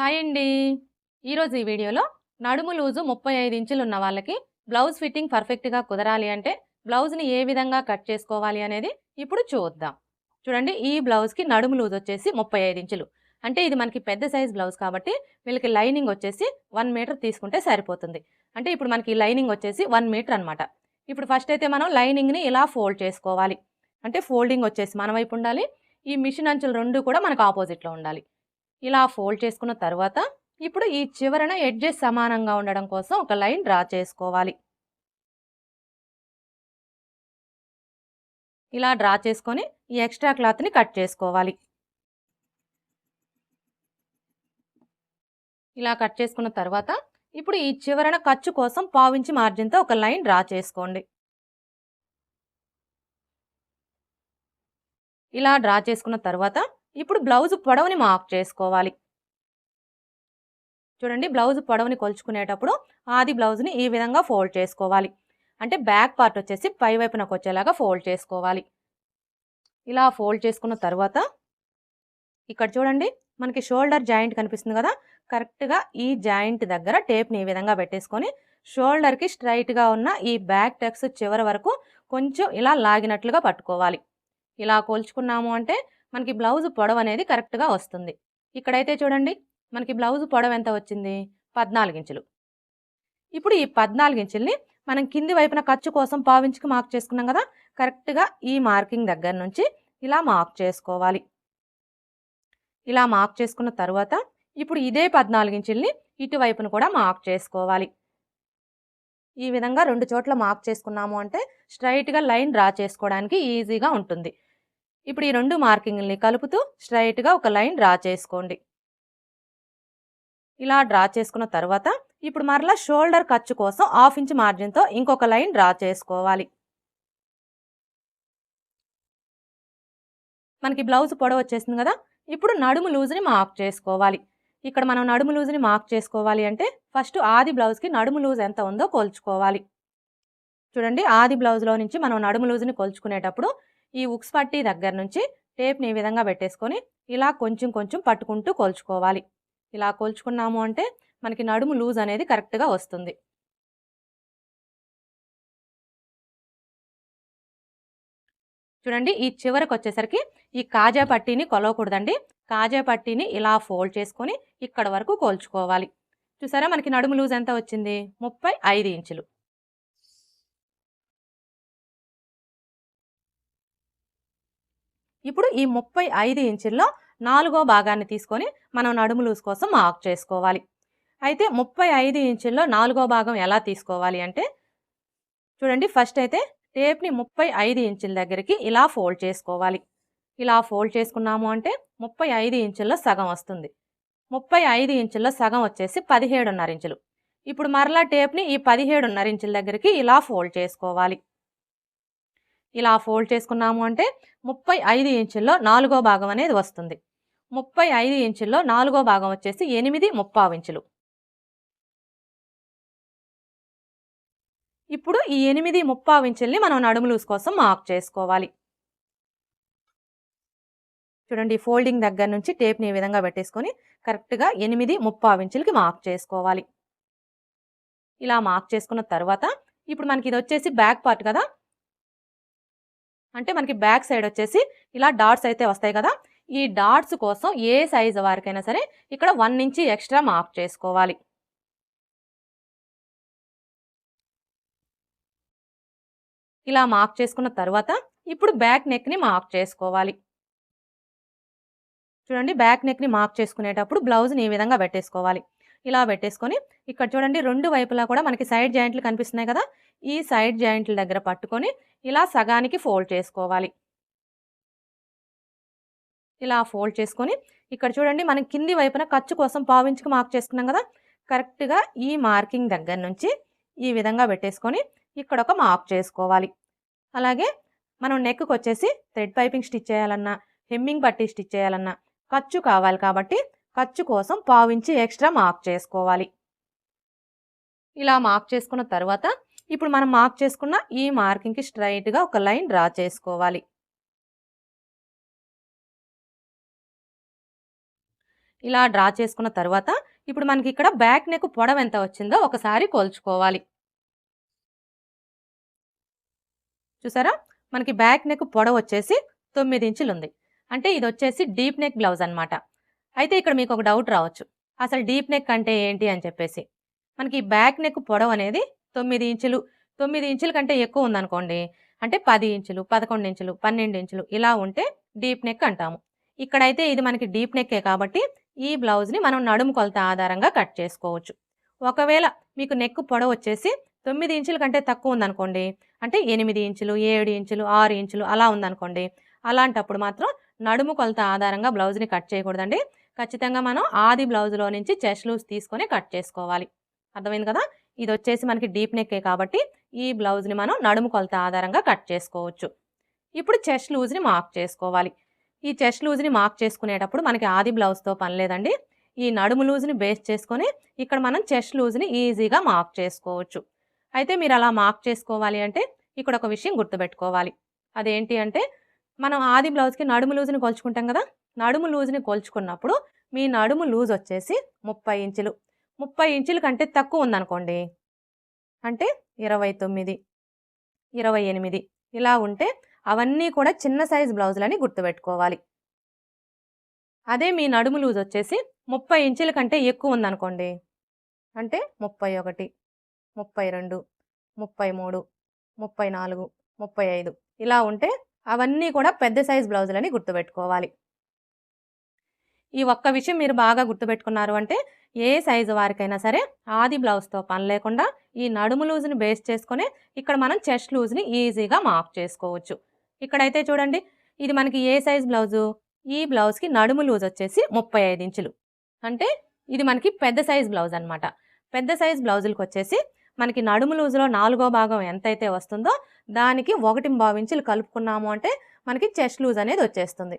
Hi అండి. ఈరోజు ఈ వీడియోలో నడుము లూజు 35 ఇంచులు ఉన్న వాళ్ళకి బ్లౌజ్ ఫిట్టింగ్ పర్ఫెక్ట్‌గా కుదరాలి అంటే బ్లౌజ్‌ని ఏ విధంగా కట్ చేసుకోవాలి అనేది ఇప్పుడు చూద్దాం. చూడండి, ఈ బ్లౌజ్‌కి నడుము లూజ్ వచ్చేసి 35 ఇంచులు. అంటే ఇది మనకి పెద్ద సైజ్ బ్లౌజ్ కాబట్టి వీళ్ళకి లైనింగ్ వచ్చేసి 1 మీటర్ తీసుకుంటే సరిపోతుంది. అంటే ఇప్పుడు మనకి లైనింగ్ వచ్చేసి 1 మీటర్ అన్నమాట. ఇప్పుడు ఫస్ట్ అయితే మనం లైనింగ్‌ని ఇలా ఫోల్డ్ చేసుకోవాలి. అంటే ఫోల్డింగ్ వచ్చేసి మన వైపు ఉండాలి. ఈ మిషన్ అంచులు 2 కూడా మనకు ఆపోజిట్‌లో ఉండాలి. ఇలా ఫోల్డ్ చేసుకున్న తర్వాత ఇప్పుడు ఈ చివరన ఎడ్జెస్ సమానంగా ఉండడం కోసం ఒక లైన్ డ్రా చేసుకోవాలి. ఇలా డ్రా చేసుకొని ఈ ఎక్స్ట్రా క్లాత్ని కట్ చేసుకోవాలి. ఇలా కట్ చేసుకున్న తర్వాత ఇప్పుడు ఈ చివరన ఖర్చు కోసం 1/2 ఇంచ్ మార్జిన్తో ఒక లైన్ డ్రా చేసుకోండి. ఇలా డ్రా చేసుకున్న తర్వాత ఇప్పుడు బ్లౌజ్ పొడవుని మార్క్ చేసుకోవాలి. చూడండి, బ్లౌజ్ పొడవుని కొలుచుకునేటప్పుడు ఆది బ్లౌజ్ని ఈ విధంగా ఫోల్డ్ చేసుకోవాలి. అంటే బ్యాక్ పార్ట్ వచ్చేసి పై వైపునకు వచ్చేలాగా ఫోల్డ్ చేసుకోవాలి. ఇలా ఫోల్డ్ చేసుకున్న తర్వాత ఇక్కడ చూడండి, మనకి షోల్డర్ జాయింట్ కనిపిస్తుంది కదా, కరెక్ట్గా ఈ జాయింట్ దగ్గర టేప్ని ఈ విధంగా పెట్టేసుకొని షోల్డర్కి స్ట్రైట్గా ఉన్న ఈ బ్యాక్ టెక్స్ చివరి వరకు కొంచెం ఇలా లాగినట్లుగా పట్టుకోవాలి. ఇలా కొలుచుకున్నాము అంటే మనకి బ్లౌజ్ పొడవు అనేది కరెక్ట్గా వస్తుంది. ఇక్కడైతే చూడండి, మనకి బ్లౌజ్ పొడవు ఎంత వచ్చింది? 14 ఇంచులు. ఇప్పుడు ఈ 14 ఇంచుల్ని మనం కింది వైపున ఖర్చు కోసం 1/2 ఇంచుకి మార్క్ చేసుకున్నాం కదా, కరెక్ట్గా ఈ మార్కింగ్ దగ్గర నుంచి ఇలా మార్క్ చేసుకోవాలి. ఇలా మార్క్ చేసుకున్న తర్వాత ఇప్పుడు ఇదే 14 ఇంచుల్ని ఇటువైపును కూడా మార్క్ చేసుకోవాలి. ఈ విధంగా 2 చోట్ల మార్క్ చేసుకున్నాము అంటే స్ట్రైట్గా లైన్ డ్రా చేసుకోవడానికి ఈజీగా ఉంటుంది. ఇప్పుడు ఈ 2 మార్కింగ్ని కలుపుతూ స్ట్రైట్గా ఒక లైన్ డ్రా చేసుకోండి. ఇలా డ్రా చేసుకున్న తర్వాత ఇప్పుడు మరలా షోల్డర్ ఖర్చు కోసం 1/2 ఇంచ్ మార్జిన్తో ఇంకొక లైన్ డ్రా చేసుకోవాలి. మనకి బ్లౌజ్ పొడవు వచ్చేసింది కదా, ఇప్పుడు నడుము లూజ్ని మార్క్ చేసుకోవాలి. ఇక్కడ మనం నడుము లూజ్ని మార్క్ చేసుకోవాలి అంటే ఫస్ట్ ఆది బ్లౌజ్కి నడుము లూజ్ ఎంత ఉందో కొలుచుకోవాలి. చూడండి, ఆది బ్లౌజ్లో నుంచి మనం నడుము లూజ్ని కొలుచుకునేటప్పుడు ఈ ఉక్స్ పట్టీ దగ్గర నుంచి టేప్ని ఈ విధంగా పెట్టేసుకొని ఇలా కొంచెం కొంచెం పట్టుకుంటూ కొలుచుకోవాలి. ఇలా కొలుచుకున్నాము అంటే మనకి నడుము లూజ్ అనేది కరెక్ట్గా వస్తుంది. చూడండి, ఈ చివరికి వచ్చేసరికి ఈ కాజా పట్టీని కొలవకూడదండి. కాజా పట్టీని ఇలా ఫోల్డ్ చేసుకొని ఇక్కడ వరకు కోల్చుకోవాలి. చూసారా, మనకి నడుము లూజ్ ఎంత వచ్చింది? 35 ఇంచులు. ఇప్పుడు ఈ 35 ఇంచుల్లో 4వ భాగాన్ని తీసుకొని మనం నడుము లూజ్ కోసం మార్క్ చేసుకోవాలి. అయితే 35 ఇంచుల్లో 4వ భాగం ఎలా తీసుకోవాలి అంటే చూడండి, ఫస్ట్ అయితే టేప్ని 35 ఇంచుల దగ్గరికి ఇలా ఫోల్డ్ చేసుకోవాలి. ఇలా ఫోల్డ్ చేసుకున్నాము అంటే 35 ఇంచుల్లో సగం వస్తుంది. 35 ఇంచుల్లో సగం వచ్చేసి 17.5 ఇంచులు. ఇప్పుడు మరలా టేప్ని ఈ 17.5 ఇంచుల దగ్గరికి ఇలా ఫోల్డ్ చేసుకోవాలి. ఇలా ఫోల్డ్ చేసుకున్నాము అంటే 35 ఇంచుల్లో 4వ భాగం అనేది వస్తుంది. 35 ఇంచుల్లో 4వ భాగం వచ్చేసి 8.75 ఇంచులు. ఇప్పుడు ఈ 8.75 ఇంచుల్ని మనం నడుము లూజ్ కోసం మార్క్ చేసుకోవాలి. చూడండి, ఫోల్డింగ్ దగ్గర నుంచి టేప్ని ఈ విధంగా పెట్టేసుకొని కరెక్ట్గా 8.75 ఇంచులకి మార్క్ చేసుకోవాలి. ఇలా మార్క్ చేసుకున్న తర్వాత ఇప్పుడు మనకి ఇది వచ్చేసి బ్యాక్ పార్ట్ కదా, అంటే మనకి బ్యాక్ సైడ్ వచ్చేసి ఇలా డాట్స్ అయితే వస్తాయి కదా, ఈ డాట్స్ కోసం ఏ సైజు వారికైనా సరే ఇక్కడ 1 ఇంచ్ ఎక్స్ట్రా మార్క్ చేసుకోవాలి. ఇలా మార్క్ చేసుకున్న తర్వాత ఇప్పుడు బ్యాక్ నెక్ని మార్క్ చేసుకోవాలి. చూడండి, బ్యాక్ నెక్ని మార్క్ చేసుకునేటప్పుడు బ్లౌజ్ని ఈ విధంగా పెట్టేసుకోవాలి. ఇలా పెట్టేసుకొని ఇక్కడ చూడండి, 2 వైపులా కూడా మనకి సైడ్ జాయింట్లు కనిపిస్తున్నాయి కదా, ఈ సైడ్ జాయింట్ల దగ్గర పట్టుకొని ఇలా సగానికి ఫోల్డ్ చేసుకోవాలి. ఇలా ఫోల్డ్ చేసుకొని ఇక్కడ చూడండి, మనం కింది వైపున ఖర్చు కోసం 1/2 ఇంచుకి మార్క్ చేసుకున్నాం కదా, కరెక్ట్గా ఈ మార్కింగ్ దగ్గర నుంచి ఈ విధంగా పెట్టేసుకొని ఇక్కడ ఒక మార్క్ చేసుకోవాలి. అలాగే మనం నెక్కి వచ్చేసి థ్రెడ్ పైపింగ్ స్టిచ్ చేయాలన్నా హెమ్మింగ్ పట్టీ స్టిచ్ చేయాలన్నా ఖర్చు కావాలి కాబట్టి ఖర్చు కోసం 1/2 ఇంచ్ ఎక్స్ట్రా మార్క్ చేసుకోవాలి. ఇలా మార్క్ చేసుకున్న తర్వాత ఇప్పుడు మనం మార్క్ చేసుకున్న ఈ మార్కింగ్కి స్ట్రైట్గా ఒక లైన్ డ్రా చేసుకోవాలి. ఇలా డ్రా చేసుకున్న తర్వాత ఇప్పుడు మనకి ఇక్కడ బ్యాక్ నెక్ పొడవు ఎంత వచ్చిందో ఒకసారి కొలుచుకోవాలి. చూసారా, మనకి బ్యాక్ నెక్ పొడవు వచ్చేసి 9 ఇంచులు ఉంది. అంటే ఇది వచ్చేసి డీప్ నెక్ బ్లౌజ్ అనమాట. అయితే ఇక్కడ మీకు ఒక డౌట్ రావచ్చు, అసలు డీప్ నెక్ అంటే ఏంటి అని చెప్పేసి. మనకి బ్యాక్ నెక్ పొడవు అనేది 9 ఇంచులు, 9 ఇంచుల కంటే ఎక్కువ ఉందనుకోండి, అంటే 10 ఇంచులు, 11 ఇంచులు, 12 ఇంచులు ఇలా ఉంటే డీప్ నెక్ అంటాము. ఇక్కడైతే ఇది మనకి డీప్ నెక్కే కాబట్టి ఈ బ్లౌజ్ని మనం నడుము కొలత ఆధారంగా కట్ చేసుకోవచ్చు. ఒకవేళ మీకు నెక్ పొడవు వచ్చేసి 9 ఇంచుల కంటే తక్కువ ఉందనుకోండి, అంటే 8 ఇంచులు, 7 ఇంచులు, 6 ఇంచులు అలా ఉందనుకోండి, అలాంటప్పుడు మాత్రం నడుము కొలత ఆధారంగా బ్లౌజ్ని కట్ చేయకూడదండి. ఖచ్చితంగా మనం ఆది బ్లౌజ్లో నుంచి చెస్ట్ లూజ్ తీసుకొని కట్ చేసుకోవాలి. అర్థమైంది కదా. ఇది వచ్చేసి మనకి డీప్ నెక్కే కాబట్టి ఈ బ్లౌజ్ని మనం నడుము కొలత ఆధారంగా కట్ చేసుకోవచ్చు. ఇప్పుడు చెస్ట్ లూజ్ని మార్క్ చేసుకోవాలి. ఈ చెస్ట్ లూజ్ని మార్క్ చేసుకునేటప్పుడు మనకి ఆది బ్లౌజ్తో పని లేదండి. ఈ నడుము లూజ్ని బేస్ చేసుకొని ఇక్కడ మనం చెస్ట్ లూజ్ని ఈజీగా మార్క్ చేసుకోవచ్చు. అయితే మీరు అలా మార్క్ చేసుకోవాలి అంటే ఇక్కడ ఒక విషయం గుర్తుపెట్టుకోవాలి. అదేంటి అంటే, మనం ఆది బ్లౌజ్కి నడుము లూజ్ని కొలుచుకుంటాం కదా. నడుము లూజ్ని కొలుచుకున్నప్పుడు మీ నడుము లూజ్ వచ్చేసి 30 ఇంచులు, 30 ఇంచుల కంటే తక్కువ ఉందనుకోండి, అంటే 29, 28 ఇలా ఉంటే అవన్నీ కూడా చిన్న సైజు బ్లౌజులని గుర్తుపెట్టుకోవాలి. అదే మీ నడుము లూజ్ వచ్చేసి 30 ఇంచుల కంటే ఎక్కువ ఉందనుకోండి, అంటే 31, 32, 33, 34, 35 ఇలా ఉంటే అవన్నీ కూడా పెద్ద సైజు బ్లౌజులని గుర్తుపెట్టుకోవాలి. ఈ ఒక్క విషయం మీరు బాగా గుర్తుపెట్టుకున్నారు అంటే ఏ సైజు వారికైనా సరే ఆది బ్లౌజ్తో పని లేకుండా ఈ నడుము లూజ్ని బేస్ చేసుకొని ఇక్కడ మనం చెస్ట్ లూజ్ని ఈజీగా మార్క్ చేసుకోవచ్చు. ఇక్కడైతే చూడండి, ఇది మనకి ఏ సైజ్ బ్లౌజు, ఈ బ్లౌజ్కి నడుము లూజ్ వచ్చేసి 35 ఇంచులు, అంటే ఇది మనకి పెద్ద సైజ్ బ్లౌజ్ అనమాట. పెద్ద సైజ్ బ్లౌజులకు వచ్చేసి మనకి నడుము లూజ్లో 4వ భాగం ఎంతైతే వస్తుందో దానికి 1.5 ఇంచులు కలుపుకున్నాము అంటే మనకి చెస్ట్ లూజ్ అనేది వచ్చేస్తుంది.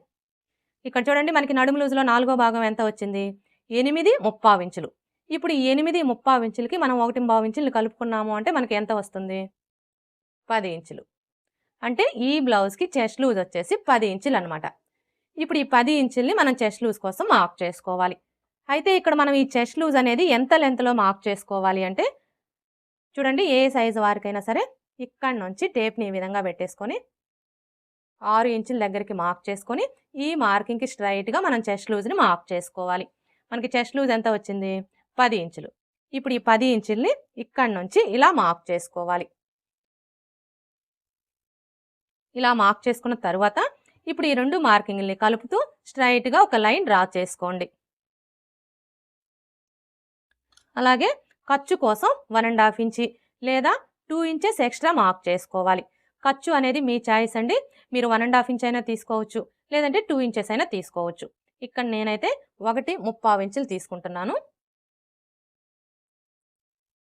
ఇక్కడ చూడండి, మనకి నడుము లూజ్లో 4వ భాగం ఎంత వచ్చింది, 8.75 ఇంచులు. ఇప్పుడు ఈ 8.75 ఇంచులకి మనం 1.5 ఇంచులు కలుపుకున్నాము అంటే మనకి ఎంత వస్తుంది, 10 ఇంచులు. అంటే ఈ బ్లౌజ్కి చెస్ట్ లూజ్ వచ్చేసి 10 ఇంచులు అనమాట. ఇప్పుడు ఈ 10 ఇంచుల్ని మనం చెస్ట్ లూజ్ కోసం మార్క్ చేసుకోవాలి. అయితే ఇక్కడ మనం ఈ చెస్ట్ లూజ్ అనేది ఎంత లెంత్లో మార్క్ చేసుకోవాలి అంటే, చూడండి, ఏ సైజు వారికైనా సరే ఇక్కడ నుంచి టేప్ని ఈ విధంగా పెట్టేసుకొని 6 ఇంచుల దగ్గరికి మార్క్ చేసుకొని ఈ మార్కింగ్కి స్ట్రైట్గా మనం చెస్ట్ లూజ్ని మార్క్ చేసుకోవాలి. మనకి చెస్ట్ లూజ్ ఎంత వచ్చింది, 10 ఇంచులు. ఇప్పుడు ఈ 10 ఇంచుల్ని ఇక్కడ నుంచి ఇలా మార్క్ చేసుకోవాలి. ఇలా మార్క్ చేసుకున్న తర్వాత ఇప్పుడు ఈ రెండు మార్కింగ్ని కలుపుతూ స్ట్రైట్గా ఒక లైన్ డ్రా చేసుకోండి. అలాగే ఖర్చు కోసం 1.5 ఇంచి లేదా 2 ఇంచెస్ ఎక్స్ట్రా మార్క్ చేసుకోవాలి. ఖర్చు అనేది మీ చాయిస్ అండి. మీరు 1.5 ఇంచ్ అయినా తీసుకోవచ్చు, లేదంటే 2 ఇంచెస్ అయినా తీసుకోవచ్చు. ఇక్కడ నేనైతే 1.35 ఇంచులు తీసుకుంటున్నాను.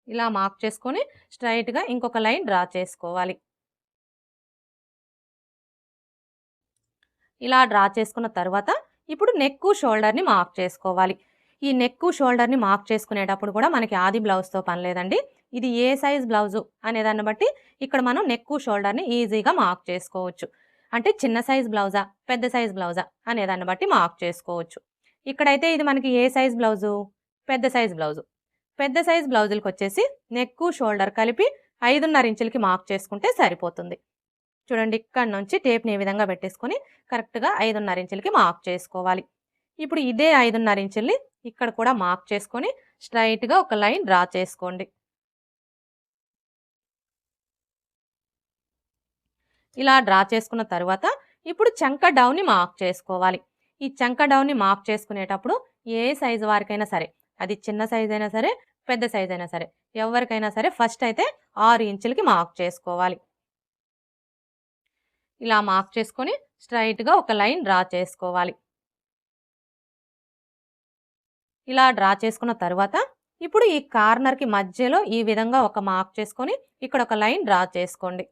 ఇలా మార్క్ చేసుకొని స్ట్రైట్గా ఇంకొక లైన్ డ్రా చేసుకోవాలి. ఇలా డ్రా చేసుకున్న తర్వాత ఇప్పుడు నెక్ షోల్డర్ని మార్క్ చేసుకోవాలి. ఈ నెక్ షోల్డర్ని మార్క్ చేసుకునేటప్పుడు కూడా మనకి ఆది బ్లౌజ్తో పని లేదండి. ఇది ఏ సైజ్ బ్లౌజు అనేదాన్ని బట్టి ఇక్కడ మనం నెక్ షోల్డర్ని ఈజీగా మార్క్ చేసుకోవచ్చు. అంటే చిన్న సైజ్ బ్లౌజా పెద్ద సైజ్ బ్లౌజా అనేదాన్ని బట్టి మార్క్ చేసుకోవచ్చు. ఇక్కడైతే ఇది మనకి ఏ సైజ్ బ్లౌజు, పెద్ద సైజ్ బ్లౌజు. పెద్ద సైజ్ బ్లౌజులకు వచ్చేసి నెక్ షోల్డర్ కలిపి 5.5 ఇంచులకి మార్క్ చేసుకుంటే సరిపోతుంది. చూడండి, ఇక్కడ నుంచి టేప్ని ఈ విధంగా పెట్టేసుకొని కరెక్ట్గా 5.5 ఇంచులకి మార్క్ చేసుకోవాలి. ఇప్పుడు ఇదే 5.5 ఇంచుల్ని ఇక్కడ కూడా మార్క్ చేసుకొని స్ట్రైట్గా ఒక లైన్ డ్రా చేసుకోండి. ఇలా డ్రా చేసుకున్న తర్వాత ఇప్పుడు చంక డౌన్ని మార్క్ చేసుకోవాలి. ఈ చంక డౌన్ని మార్క్ చేసుకునేటప్పుడు ఏ సైజు వారికైనా సరే, అది చిన్న సైజ్ అయినా సరే పెద్ద సైజ్ అయినా సరే, ఎవరికైనా సరే ఫస్ట్ అయితే 6 ఇంచులకి మార్క్ చేసుకోవాలి. ఇలా మార్క్ చేసుకొని స్ట్రైట్గా ఒక లైన్ డ్రా చేసుకోవాలి. ఇలా డ్రా చేసుకున్న తర్వాత ఇప్పుడు ఈ కార్నర్కి మధ్యలో ఈ విధంగా ఒక మార్క్ చేసుకొని ఇక్కడ ఒక లైన్ డ్రా చేసుకోండి.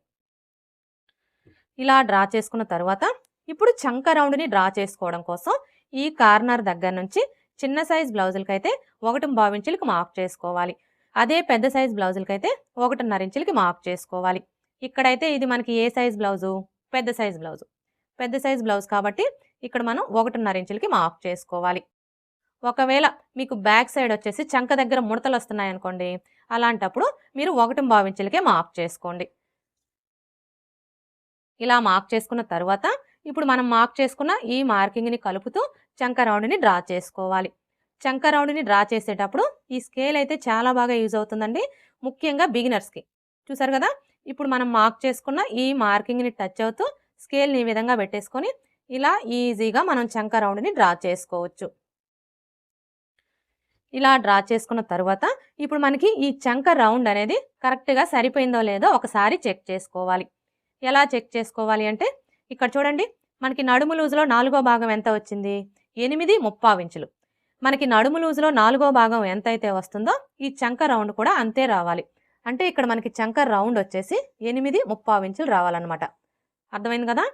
ఇలా డ్రా చేసుకున్న తర్వాత ఇప్పుడు చంక రౌండ్ని డ్రా చేసుకోవడం కోసం ఈ కార్నర్ దగ్గర నుంచి చిన్న సైజ్ బ్లౌజులకైతే 1.5 ఇంచులకి మార్క్ చేసుకోవాలి. అదే పెద్ద సైజ్ బ్లౌజులకైతే 1.5 ఇంచులకి మార్క్ చేసుకోవాలి. ఇక్కడైతే ఇది మనకి ఏ సైజ్ బ్లౌజు, పెద్ద సైజ్ బ్లౌజు. పెద్ద సైజ్ బ్లౌజ్ కాబట్టి ఇక్కడ మనం 1.5 ఇంచులకి మార్క్ చేసుకోవాలి. ఒకవేళ మీకు బ్యాక్ సైడ్ వచ్చేసి చంక దగ్గర ముడతలు వస్తున్నాయనుకోండి, అలాంటప్పుడు మీరు 1.5 ఇంచులకే మార్క్ చేసుకోండి. ఇలా మార్క్ చేసుకున్న తర్వాత ఇప్పుడు మనం మార్క్ చేసుకున్న ఈ మార్కింగ్ని కలుపుతూ చంక రౌండ్ని డ్రా చేసుకోవాలి. చంక రౌండ్ని డ్రా చేసేటప్పుడు ఈ స్కేల్ అయితే చాలా బాగా యూజ్ అవుతుందండి, ముఖ్యంగా బిగినర్స్కి. చూసారు కదా, ఇప్పుడు మనం మార్క్ చేసుకున్న ఈ మార్కింగ్ని టచ్ అవుతూ స్కేల్ని ఈ విధంగా పెట్టేసుకొని ఇలా ఈజీగా మనం చంక రౌండ్ని డ్రా చేసుకోవచ్చు. ఇలా డ్రా చేసుకున్న తర్వాత ఇప్పుడు మనకి ఈ చంక రౌండ్ అనేది కరెక్ట్గా సరిపోయిందో లేదో ఒకసారి చెక్ చేసుకోవాలి. ఎలా చెక్ చేసుకోవాలి అంటే ఇక్కడ చూడండి, మనకి నడుము లూజులో 4వ భాగం ఎంత వచ్చింది? 8.75 ఇంచులు. మనకి నడుము లూజులో 4వ భాగం ఎంతైతే వస్తుందో ఈ చంక రౌండ్ కూడా అంతే రావాలి. అంటే ఇక్కడ మనకి చంక రౌండ్ వచ్చేసి 8.75 ఇంచులు రావాలన్నమాట. అర్థమైంది కదా?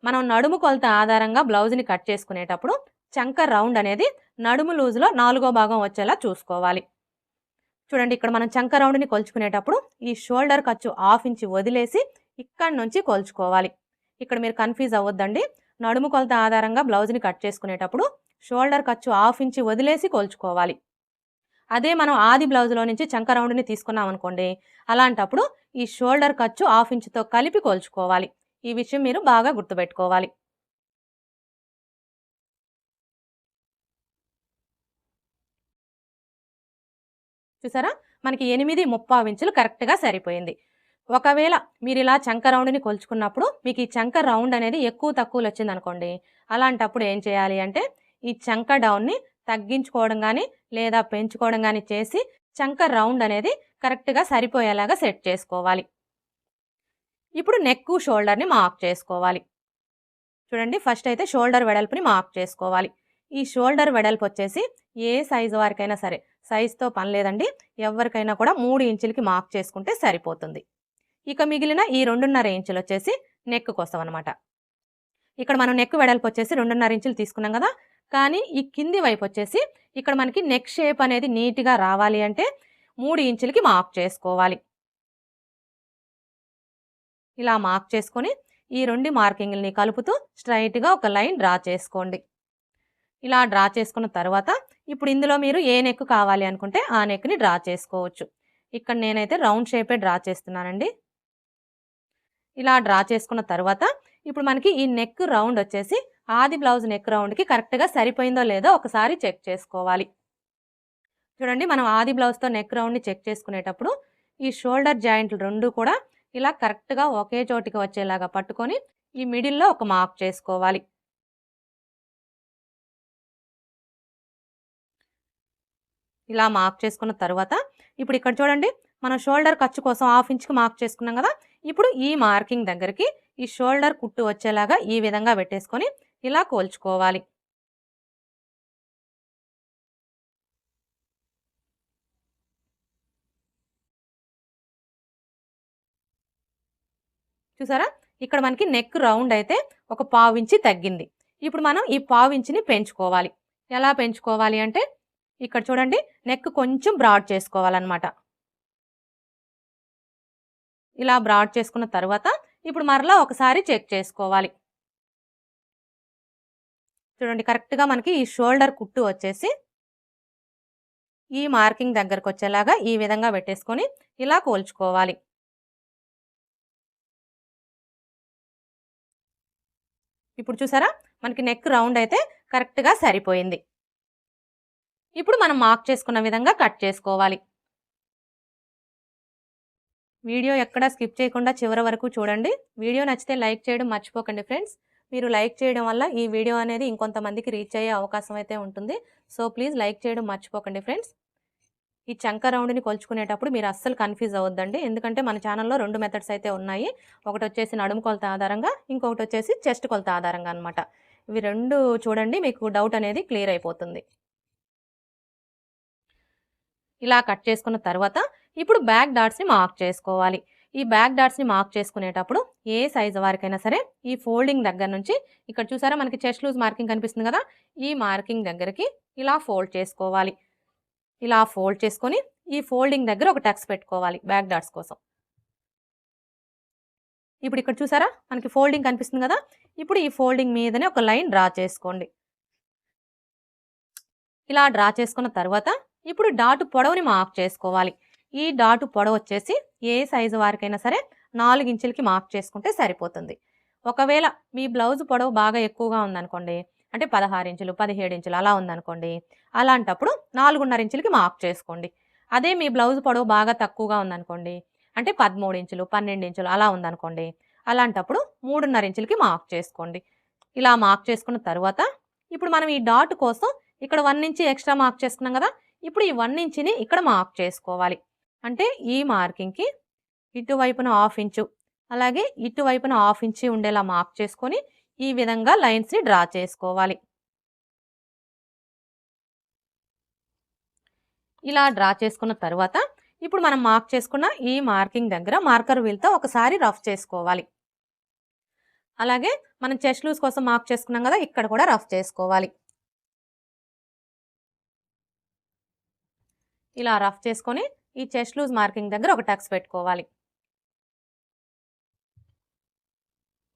మనం నడుము కొలత ఆధారంగా బ్లౌజ్ని కట్ చేసుకునేటప్పుడు చంక రౌండ్ అనేది నడుము లూజులో 4వ భాగం వచ్చేలా చూసుకోవాలి. చూడండి, ఇక్కడ మనం చంక రౌండ్ని కొలుచుకునేటప్పుడు ఈ షోల్డర్ ఖర్చు 1/2 ఇంచు వదిలేసి ఇక్కడ నుంచి కొలుచుకోవాలి. ఇక్కడ మీరు కన్ఫ్యూజ్ అవ్వద్దండి. నడుము కొలత ఆధారంగా బ్లౌజ్ని కట్ చేసుకునేటప్పుడు షోల్డర్ ఖర్చు 1/2 ఇంచు వదిలేసి కొలుచుకోవాలి. అదే మనం ఆది బ్లౌజ్లో నుంచి చంక రౌండ్ని తీసుకున్నాం అనుకోండి, అలాంటప్పుడు ఈ షోల్డర్ ఖర్చు 1/2 ఇంచుతో కలిపి కొలుచుకోవాలి. ఈ విషయం మీరు బాగా గుర్తుపెట్టుకోవాలి. చూసారా, మనకి 8.75 ఇంచులు కరెక్ట్గా సరిపోయింది. ఒకవేళ మీరు ఇలా చంక రౌండ్ని కొలుచుకున్నప్పుడు మీకు ఈ చంక రౌండ్ అనేది ఎక్కువ తక్కువలు వచ్చింది అనుకోండి, అలాంటప్పుడు ఏం చేయాలి అంటే ఈ చంక డౌన్ని తగ్గించుకోవడం కానీ లేదా పెంచుకోవడం కానీ చేసి చంక రౌండ్ అనేది కరెక్ట్గా సరిపోయేలాగా సెట్ చేసుకోవాలి. ఇప్పుడు నెక్ షోల్డర్ని మార్క్ చేసుకోవాలి. చూడండి, ఫస్ట్ అయితే షోల్డర్ వెడల్పుని మార్క్ చేసుకోవాలి. ఈ షోల్డర్ వెడల్పు వచ్చేసి ఏ సైజు వారికైనా సరే, సైజుతో పని లేదండి, ఎవరికైనా కూడా 3 ఇంచులకి మార్క్ చేసుకుంటే సరిపోతుంది. ఇక మిగిలిన ఈ 2.5 ఇంచులు వచ్చేసి నెక్ కోసం అనమాట. ఇక్కడ మనం నెక్ వెడల్పు వచ్చేసి 2.5 ఇంచులు తీసుకున్నాం కదా, కానీ ఈ కింది వైపు వచ్చేసి ఇక్కడ మనకి నెక్ షేప్ అనేది నీట్గా రావాలి అంటే 3 ఇంచులకి మార్క్ చేసుకోవాలి. ఇలా మార్క్ చేసుకొని ఈ 2 మార్కింగ్ని కలుపుతూ స్ట్రైట్గా ఒక లైన్ డ్రా చేసుకోండి. ఇలా డ్రా చేసుకున్న తర్వాత ఇప్పుడు ఇందులో మీరు ఏ నెక్ కావాలి అనుకుంటే ఆ నెక్ని డ్రా చేసుకోవచ్చు. ఇక్కడ నేనైతే రౌండ్ షేపే డ్రా చేస్తున్నానండి. ఇలా డ్రా చేసుకున్న తర్వాత ఇప్పుడు మనకి ఈ నెక్ రౌండ్ వచ్చేసి ఆది బ్లౌజ్ నెక్ రౌండ్కి కరెక్ట్గా సరిపోయిందో లేదో ఒకసారి చెక్ చేసుకోవాలి. చూడండి, మనం ఆది బ్లౌజ్తో నెక్ రౌండ్ని చెక్ చేసుకునేటప్పుడు ఈ షోల్డర్ జాయింట్లు రెండు కూడా ఇలా కరెక్ట్గా ఒకే చోటికి వచ్చేలాగా పట్టుకొని ఈ మిడిల్లో ఒక మార్క్ చేసుకోవాలి. ఇలా మార్క్ చేసుకున్న తర్వాత ఇప్పుడు ఇక్కడ చూడండి, మనం షోల్డర్ ఖర్చు కోసం 1/2 ఇంచుకి మార్క్ చేసుకున్నాం కదా, ఇప్పుడు ఈ మార్కింగ్ దగ్గరికి ఈ షోల్డర్ కుట్టు వచ్చేలాగా ఈ విధంగా పెట్టేసుకొని ఇలా కోల్చుకోవాలి. చూసారా, ఇక్కడ మనకి నెక్ రౌండ్ అయితే ఒక 1/2 ఇంచి తగ్గింది. ఇప్పుడు మనం ఈ 1/2 ఇంచిని పెంచుకోవాలి. ఎలా పెంచుకోవాలి అంటే ఇక్కడ చూడండి, నెక్ కొంచెం బ్రాడ్ చేసుకోవాలన్నమాట. ఇలా బ్రాడ్ చేసుకున్న తర్వాత ఇప్పుడు మరలా ఒకసారి చెక్ చేసుకోవాలి. చూడండి, కరెక్ట్గా మనకి ఈ షోల్డర్ కుట్టు వచ్చేసి ఈ మార్కింగ్ దగ్గరకు వచ్చేలాగా ఈ విధంగా పెట్టేసుకొని ఇలా కోల్చుకోవాలి. ఇప్పుడు చూసారా, మనకి నెక్ రౌండ్ అయితే కరెక్ట్గా సరిపోయింది. ఇప్పుడు మనం మార్క్ చేసుకున్న విధంగా కట్ చేసుకోవాలి. వీడియో ఎక్కడా స్కిప్ చేయకుండా చివరి వరకు చూడండి. వీడియో నచ్చితే లైక్ చేయడం మర్చిపోకండి ఫ్రెండ్స్. మీరు లైక్ చేయడం వల్ల ఈ వీడియో అనేది ఇంకొంతమందికి రీచ్ అయ్యే అవకాశం అయితే ఉంటుంది. సో ప్లీజ్ లైక్ చేయడం మర్చిపోకండి ఫ్రెండ్స్. ఈ చంక రౌండ్ని కొలుచుకునేటప్పుడు మీరు అస్సలు కన్ఫ్యూజ్ అవ్వద్దండి, ఎందుకంటే మన ఛానల్లో 2 మెథడ్స్ అయితే ఉన్నాయి. ఒకటి వచ్చేసి నడుము కొలత ఆధారంగా, ఇంకొకటి వచ్చేసి చెస్ట్ కొలత ఆధారంగా అనమాట. ఇవి 2 చూడండి, మీకు డౌట్ అనేది క్లియర్ అయిపోతుంది. ఇలా కట్ చేసుకున్న తర్వాత ఇప్పుడు బ్యాక్ డాట్స్ని మార్క్ చేసుకోవాలి. ఈ బ్యాక్ డాట్స్ని మార్క్ చేసుకునేటప్పుడు ఏ సైజు వారికైనా సరే ఈ ఫోల్డింగ్ దగ్గర నుంచి ఇక్కడ చూసారా మనకి చెస్ట్ లూజ్ మార్కింగ్ కనిపిస్తుంది కదా, ఈ మార్కింగ్ దగ్గరికి ఇలా ఫోల్డ్ చేసుకోవాలి. ఇలా ఫోల్డ్ చేసుకొని ఈ ఫోల్డింగ్ దగ్గర ఒక టక్స్ పెట్టుకోవాలి బ్యాక్ డాట్స్ కోసం. ఇప్పుడు ఇక్కడ చూసారా మనకి ఫోల్డింగ్ కనిపిస్తుంది కదా, ఇప్పుడు ఈ ఫోల్డింగ్ మీదనే ఒక లైన్ డ్రా చేసుకోండి. ఇలా డ్రా చేసుకున్న తర్వాత ఇప్పుడు డాట్ పొడవుని మార్క్ చేసుకోవాలి. ఈ డాట్ పొడవు వచ్చేసి ఏ సైజు వారికైనా సరే 4 ఇంచులకి మార్క్ చేసుకుంటే సరిపోతుంది. ఒకవేళ మీ బ్లౌజ్ పొడవు బాగా ఎక్కువగా ఉందనుకోండి, అంటే 16 ఇంచులు 17 ఇంచులు అలా ఉందనుకోండి, అలాంటప్పుడు 4.5 ఇంచులకి మార్క్ చేసుకోండి. అదే మీ బ్లౌజ్ పొడవు బాగా తక్కువగా ఉందనుకోండి, అంటే 13 ఇంచులు 12 ఇంచులు అలా ఉందనుకోండి, అలాంటప్పుడు 3.5 ఇంచులకి మార్క్ చేసుకోండి. ఇలా మార్క్ చేసుకున్న తర్వాత ఇప్పుడు మనం ఈ డాట్ కోసం ఇక్కడ 1 ఇంచ్ ఎక్స్ట్రా మార్క్ చేసుకున్నాం కదా, ఇప్పుడు ఈ 1 ఇంచ్ని ఇక్కడ మార్క్ చేసుకోవాలి. అంటే ఈ మార్కింగ్కి ఇటువైపున 1/2 ఇంచు అలాగే ఇటువైపున 1/2 ఇంచు ఉండేలా మార్క్ చేసుకొని ఈ విధంగా లైన్స్ని డ్రా చేసుకోవాలి. ఇలా డ్రా చేసుకున్న తర్వాత ఇప్పుడు మనం మార్క్ చేసుకున్న ఈ మార్కింగ్ దగ్గర మార్కర్ వీల్తో ఒకసారి రఫ్ చేసుకోవాలి. అలాగే మనం చెస్ట్ లూజ్ కోసం మార్క్ చేసుకున్నాం కదా, ఇక్కడ కూడా రఫ్ చేసుకోవాలి. ఇలా రఫ్ చేసుకొని ఈ చెస్ట్ లూజ్ మార్కింగ్ దగ్గర ఒక టక్స్ పెట్టుకోవాలి.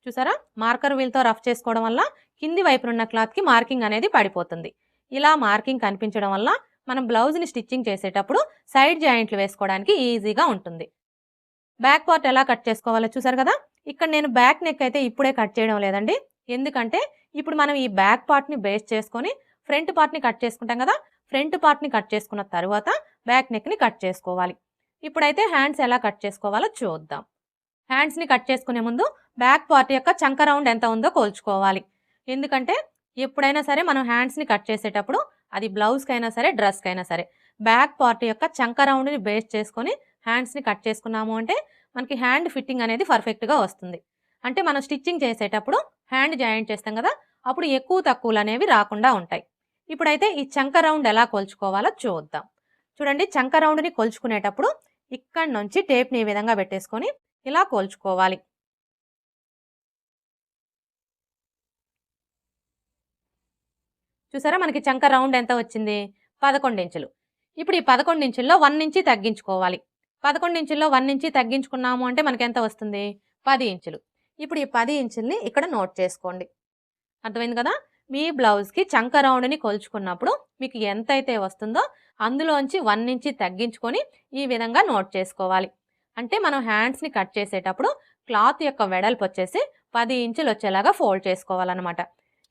చూసారా, మార్కర్ వీల్తో రఫ్ చేసుకోవడం వల్ల కింది వైపునున్న క్లాత్కి మార్కింగ్ అనేది పడిపోతుంది. ఇలా మార్కింగ్ కనిపించడం వల్ల మనం బ్లౌజ్ని స్టిచ్చింగ్ చేసేటప్పుడు సైడ్ జాయింట్లు వేసుకోవడానికి ఈజీగా ఉంటుంది. బ్యాక్ పార్ట్ ఎలా కట్ చేసుకోవాలో చూసారు కదా. ఇక్కడ నేను బ్యాక్ నెక్ అయితే ఇప్పుడే కట్ చేయడం లేదండి, ఎందుకంటే ఇప్పుడు మనం ఈ బ్యాక్ పార్ట్ని బేస్ చేసుకొని ఫ్రంట్ పార్ట్ని కట్ చేసుకుంటాం కదా, ఫ్రంట్ పార్ట్ని కట్ చేసుకున్న తర్వాత బ్యాక్ నెక్ని కట్ చేసుకోవాలి. ఇప్పుడైతే హ్యాండ్స్ ఎలా కట్ చేసుకోవాలో చూద్దాం. హ్యాండ్స్ని కట్ చేసుకునే ముందు బ్యాక్ పార్ట్ యొక్క చంక రౌండ్ ఎంత ఉందో కొలుచుకోవాలి. ఎందుకంటే ఎప్పుడైనా సరే మనం హ్యాండ్స్ని కట్ చేసేటప్పుడు అది బ్లౌజ్కైనా సరే డ్రెస్కైనా సరే బ్యాక్ పార్ట్ యొక్క చంక రౌండ్ని బేస్ చేసుకొని హ్యాండ్స్ని కట్ చేసుకున్నాము అంటే మనకి హ్యాండ్ ఫిట్టింగ్ అనేది పర్ఫెక్ట్గా వస్తుంది. అంటే మనం స్టిచ్చింగ్ చేసేటప్పుడు హ్యాండ్ జాయింట్ చేస్తాం కదా, అప్పుడు ఎక్కువ తక్కువలు అనేవి రాకుండా ఉంటాయి. ఇప్పుడైతే ఈ చంక రౌండ్ ఎలా కొలుచుకోవాలో చూద్దాం. చూడండి, చంక రౌండ్ని కొలుచుకునేటప్పుడు ఇక్కడ నుంచి టేప్ని ఈ విధంగా పెట్టేసుకొని ఇలా కొలుచుకోవాలి. చూసారా, మనకి చంక రౌండ్ ఎంత వచ్చింది? 11 ఇంచులు. ఇప్పుడు ఈ 11 ఇంచుల్లో 1 ఇంచి తగ్గించుకోవాలి. 11 ఇంచుల్లో 1 ఇంచి తగ్గించుకున్నాము అంటే మనకి ఎంత వస్తుంది? 10 ఇంచులు. ఇప్పుడు ఈ 10 ఇంచుల్ని ఇక్కడ నోట్ చేసుకోండి. అర్థమైంది కదా. మీ బ్లౌజ్కి చంక రౌండ్ని కొలుచుకున్నప్పుడు మీకు ఎంతైతే వస్తుందో అందులోంచి 1 ఇంచి తగ్గించుకొని ఈ విధంగా నోట్ చేసుకోవాలి. అంటే మనం హ్యాండ్స్ని కట్ చేసేటప్పుడు క్లాత్ యొక్క వెడల్పు వచ్చేసి 10 ఇంచులు వచ్చేలాగా ఫోల్డ్ చేసుకోవాలన్నమాట.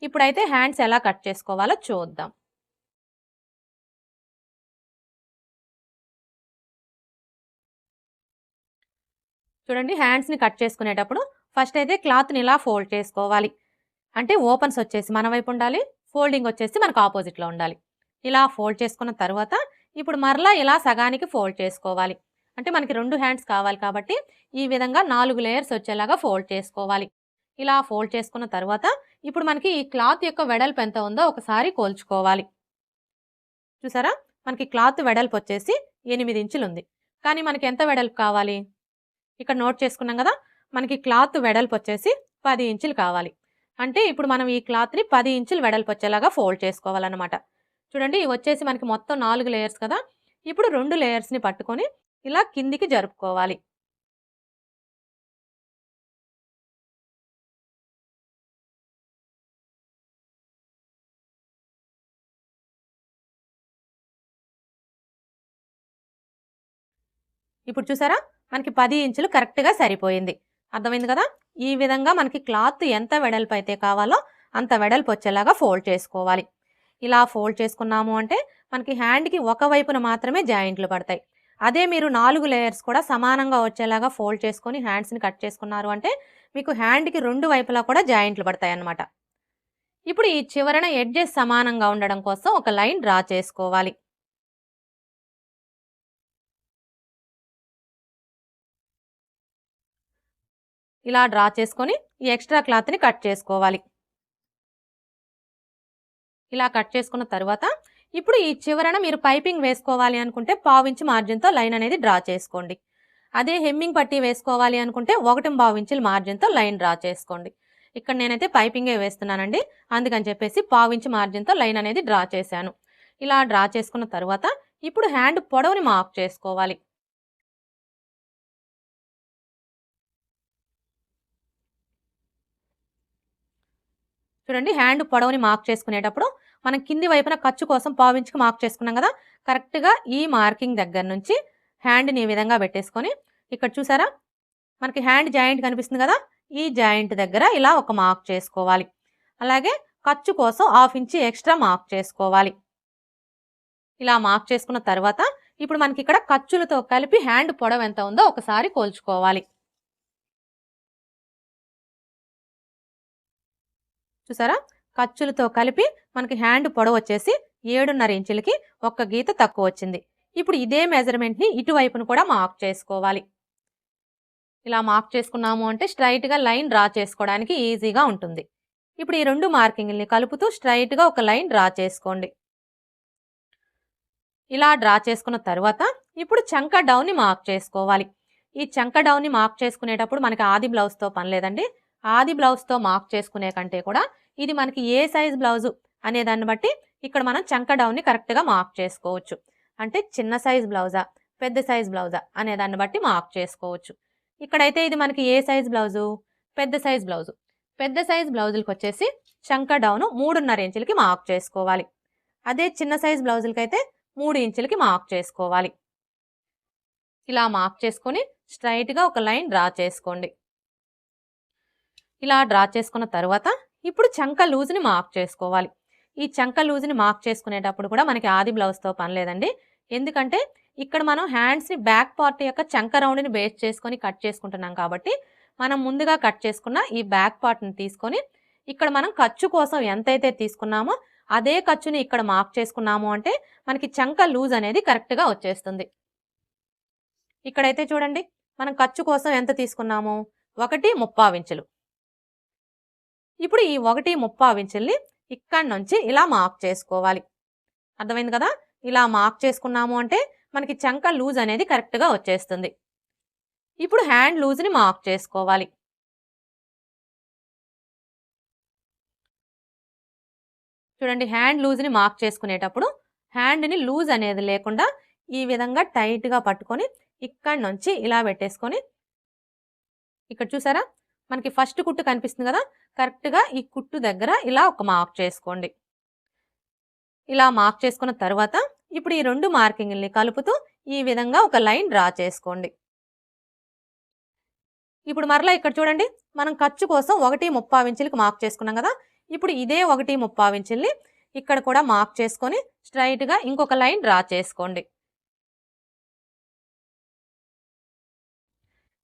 ఇప్పుడైతే హ్యాండ్స్ ఎలా కట్ చేసుకోవాలో చూద్దాం. చూడండి, హ్యాండ్స్ని కట్ చేసుకునేటప్పుడు ఫస్ట్ అయితే క్లాత్ని ఇలా ఫోల్డ్ చేసుకోవాలి. అంటే ఓపెన్స్ వచ్చేసి మన వైపు ఉండాలి, ఫోల్డింగ్ వచ్చేసి మనకు ఆపోజిట్లో ఉండాలి. ఇలా ఫోల్డ్ చేసుకున్న తర్వాత ఇప్పుడు మరలా ఇలా సగానికి ఫోల్డ్ చేసుకోవాలి. అంటే మనకి 2 హ్యాండ్స్ కావాలి కాబట్టి ఈ విధంగా 4 లేయర్స్ వచ్చేలాగా ఫోల్డ్ చేసుకోవాలి. ఇలా ఫోల్డ్ చేసుకున్న తర్వాత ఇప్పుడు మనకి ఈ క్లాత్ యొక్క వెడల్పు ఎంత ఉందో ఒకసారి కోల్చుకోవాలి. చూసారా, మనకి క్లాత్ వెడల్పు వచ్చేసి 8 ఇంచులు ఉంది. కానీ మనకి ఎంత వెడల్పు కావాలి? ఇక్కడ నోట్ చేసుకున్నాం కదా, మనకి క్లాత్ వెడల్పు వచ్చేసి 10 ఇంచులు కావాలి. అంటే ఇప్పుడు మనం ఈ క్లాత్ని 10 ఇంచులు వెడల్పు వచ్చేలాగా ఫోల్డ్ చేసుకోవాలన్నమాట. చూడండి, ఇవి వచ్చేసి మనకి మొత్తం 4 లేయర్స్ కదా. ఇప్పుడు 2 లేయర్స్ని పట్టుకొని ఇలా కిందికి జరుపుకోవాలి. ఇప్పుడు చూసారా, మనకి 10 ఇంచులు కరెక్ట్గా సరిపోయింది. అర్థమైంది కదా. ఈ విధంగా మనకి క్లాత్ ఎంత వెడల్పు అయితే కావాలో అంత వెడల్పు వచ్చేలాగా ఫోల్డ్ చేసుకోవాలి. ఇలా ఫోల్డ్ చేసుకున్నాము అంటే మనకి హ్యాండ్కి ఒకవైపున మాత్రమే జాయింట్లు పడతాయి. అదే మీరు 4 లేయర్స్ కూడా సమానంగా వచ్చేలాగా ఫోల్డ్ చేసుకొని హ్యాండ్స్ని కట్ చేసుకున్నారు అంటే మీకు హ్యాండ్కి 2 వైపులా కూడా జాయింట్లు పడతాయి అన్నమాట. ఇప్పుడు ఈ చివరన ఎడ్జెస్ సమానంగా ఉండడం కోసం ఒక లైన్ డ్రా చేసుకోవాలి. ఇలా డ్రా చేసుకొని ఈ ఎక్స్ట్రా క్లాత్ని కట్ చేసుకోవాలి. ఇలా కట్ చేసుకున్న తర్వాత ఇప్పుడు ఈ చివరన మీరు పైపింగ్ వేసుకోవాలి అనుకుంటే 1/2 ఇంచ్ మార్జిన్తో లైన్ అనేది డ్రా చేసుకోండి. అదే హెమ్మింగ్ పట్టీ వేసుకోవాలి అనుకుంటే 1.5 ఇంచుల మార్జిన్తో లైన్ డ్రా చేసుకోండి. ఇక్కడ నేనైతే పైపింగే వేస్తున్నానండి, అందుకని చెప్పేసి 1/2 ఇంచ్ మార్జిన్తో లైన్ అనేది డ్రా చేశాను. ఇలా డ్రా చేసుకున్న తర్వాత ఇప్పుడు హ్యాండ్ పొడవుని మార్క్ చేసుకోవాలి. చూడండి హ్యాండ్ పొడవుని మార్క్ చేసుకునేటప్పుడు మనం కింది వైపున ఖర్చు కోసం పావించుకు మార్క్ చేసుకున్నాం కదా, కరెక్ట్గా ఈ మార్కింగ్ దగ్గర నుంచి హ్యాండ్ని ఈ విధంగా పెట్టేసుకొని ఇక్కడ చూసారా మనకి హ్యాండ్ జాయింట్ కనిపిస్తుంది కదా, ఈ జాయింట్ దగ్గర ఇలా ఒక మార్క్ చేసుకోవాలి. అలాగే ఖర్చు కోసం 1/2 ఇంచ్ ఎక్స్ట్రా మార్క్ చేసుకోవాలి. ఇలా మార్క్ చేసుకున్న తర్వాత ఇప్పుడు మనకి ఇక్కడ ఖర్చులతో కలిపి హ్యాండ్ పొడవు ఎంత ఉందో ఒకసారి కొలుచుకోవాలి. చూసారా ఖర్చులతో కలిపి మనకి హ్యాండ్ పొడవు వచ్చేసి 7.5 ఇంచులకి 1 గీత తక్కువ వచ్చింది. ఇప్పుడు ఇదే మెజర్మెంట్ని ఇటువైపును కూడా మార్క్ చేసుకోవాలి. ఇలా మార్క్ చేసుకున్నాము అంటే స్ట్రైట్గా లైన్ డ్రా చేసుకోవడానికి ఈజీగా ఉంటుంది. ఇప్పుడు ఈ 2 మార్కింగ్ని కలుపుతూ స్ట్రైట్గా ఒక లైన్ డ్రా చేసుకోండి. ఇలా డ్రా చేసుకున్న తర్వాత ఇప్పుడు చంక డౌన్ని మార్క్ చేసుకోవాలి. ఈ చంక డౌన్ని మార్క్ చేసుకునేటప్పుడు మనకి ఆది బ్లౌజ్తో పని లేదండి. ఆది బ్లౌజ్తో మార్క్ చేసుకునే కంటే కూడా ఇది మనకి ఏ సైజ్ బ్లౌజు అనే దాన్ని బట్టి ఇక్కడ మనం చంక డౌన్ని కరెక్ట్గా మార్క్ చేసుకోవచ్చు. అంటే చిన్న సైజ్ బ్లౌజా పెద్ద సైజ్ బ్లౌజా అనే దాన్ని బట్టి మార్క్ చేసుకోవచ్చు. ఇక్కడైతే ఇది మనకి ఏ సైజ్ బ్లౌజు, పెద్ద సైజ్ బ్లౌజు. పెద్ద సైజ్ బ్లౌజులకు వచ్చేసి చంక డౌను 3.5 ఇంచులకి మార్క్ చేసుకోవాలి. అదే చిన్న సైజ్ బ్లౌజులకి అయితే 3 ఇంచులకి మార్క్ చేసుకోవాలి. ఇలా మార్క్ చేసుకొని స్ట్రైట్గా ఒక లైన్ డ్రా చేసుకోండి. ఇలా డ్రా చేసుకున్న తర్వాత ఇప్పుడు చంక లూజ్ని మార్క్ చేసుకోవాలి. ఈ చంక లూజ్ని మార్క్ చేసుకునేటప్పుడు కూడా మనకి ఆది బ్లౌజ్తో పని లేదండి. ఎందుకంటే ఇక్కడ మనం హ్యాండ్స్ని బ్యాక్ పార్ట్ యొక్క చంక రౌండ్ని బేస్ చేసుకొని కట్ చేసుకుంటున్నాం కాబట్టి మనం ముందుగా కట్ చేసుకున్న ఈ బ్యాక్ పార్ట్ని తీసుకొని ఇక్కడ మనం ఖర్చు కోసం ఎంతైతే తీసుకున్నామో అదే ఖర్చుని ఇక్కడ మార్క్ చేసుకున్నాము అంటే మనకి చంక లూజ్ అనేది కరెక్ట్గా వచ్చేస్తుంది. ఇక్కడైతే చూడండి మనం ఖర్చు కోసం ఎంత తీసుకున్నాము, 1.35 ఇంచులు. ఇప్పుడు ఈ 1.35 ఇంచుల్ని ఇక్కడ నుంచి ఇలా మార్క్ చేసుకోవాలి. అర్థమైంది కదా, ఇలా మార్క్ చేసుకున్నాము అంటే మనకి చంక లూజ్ అనేది కరెక్ట్గా వచ్చేస్తుంది. ఇప్పుడు హ్యాండ్ లూజ్ని మార్క్ చేసుకోవాలి. చూడండి హ్యాండ్ లూజ్ని మార్క్ చేసుకునేటప్పుడు హ్యాండ్ని లూజ్ అనేది లేకుండా ఈ విధంగా టైట్గా పట్టుకొని ఇక్కడ నుంచి ఇలా పెట్టేసుకొని ఇక్కడ చూసారా మనకి ఫస్ట్ కుట్టు కనిపిస్తుంది కదా, కరెక్ట్గా ఈ కుట్టు దగ్గర ఇలా ఒక మార్క్ చేసుకోండి. ఇలా మార్క్ చేసుకున్న తర్వాత ఇప్పుడు ఈ 2 మార్కింగ్ని కలుపుతూ ఈ విధంగా ఒక లైన్ డ్రా చేసుకోండి. ఇప్పుడు మరలా ఇక్కడ చూడండి మనం ఖర్చు కోసం 1.35 ఇంచులకి మార్క్ చేసుకున్నాం కదా, ఇప్పుడు ఇదే 1.35 ఇంచుల్ని ఇక్కడ కూడా మార్క్ చేసుకొని స్ట్రైట్గా ఇంకొక లైన్ డ్రా చేసుకోండి.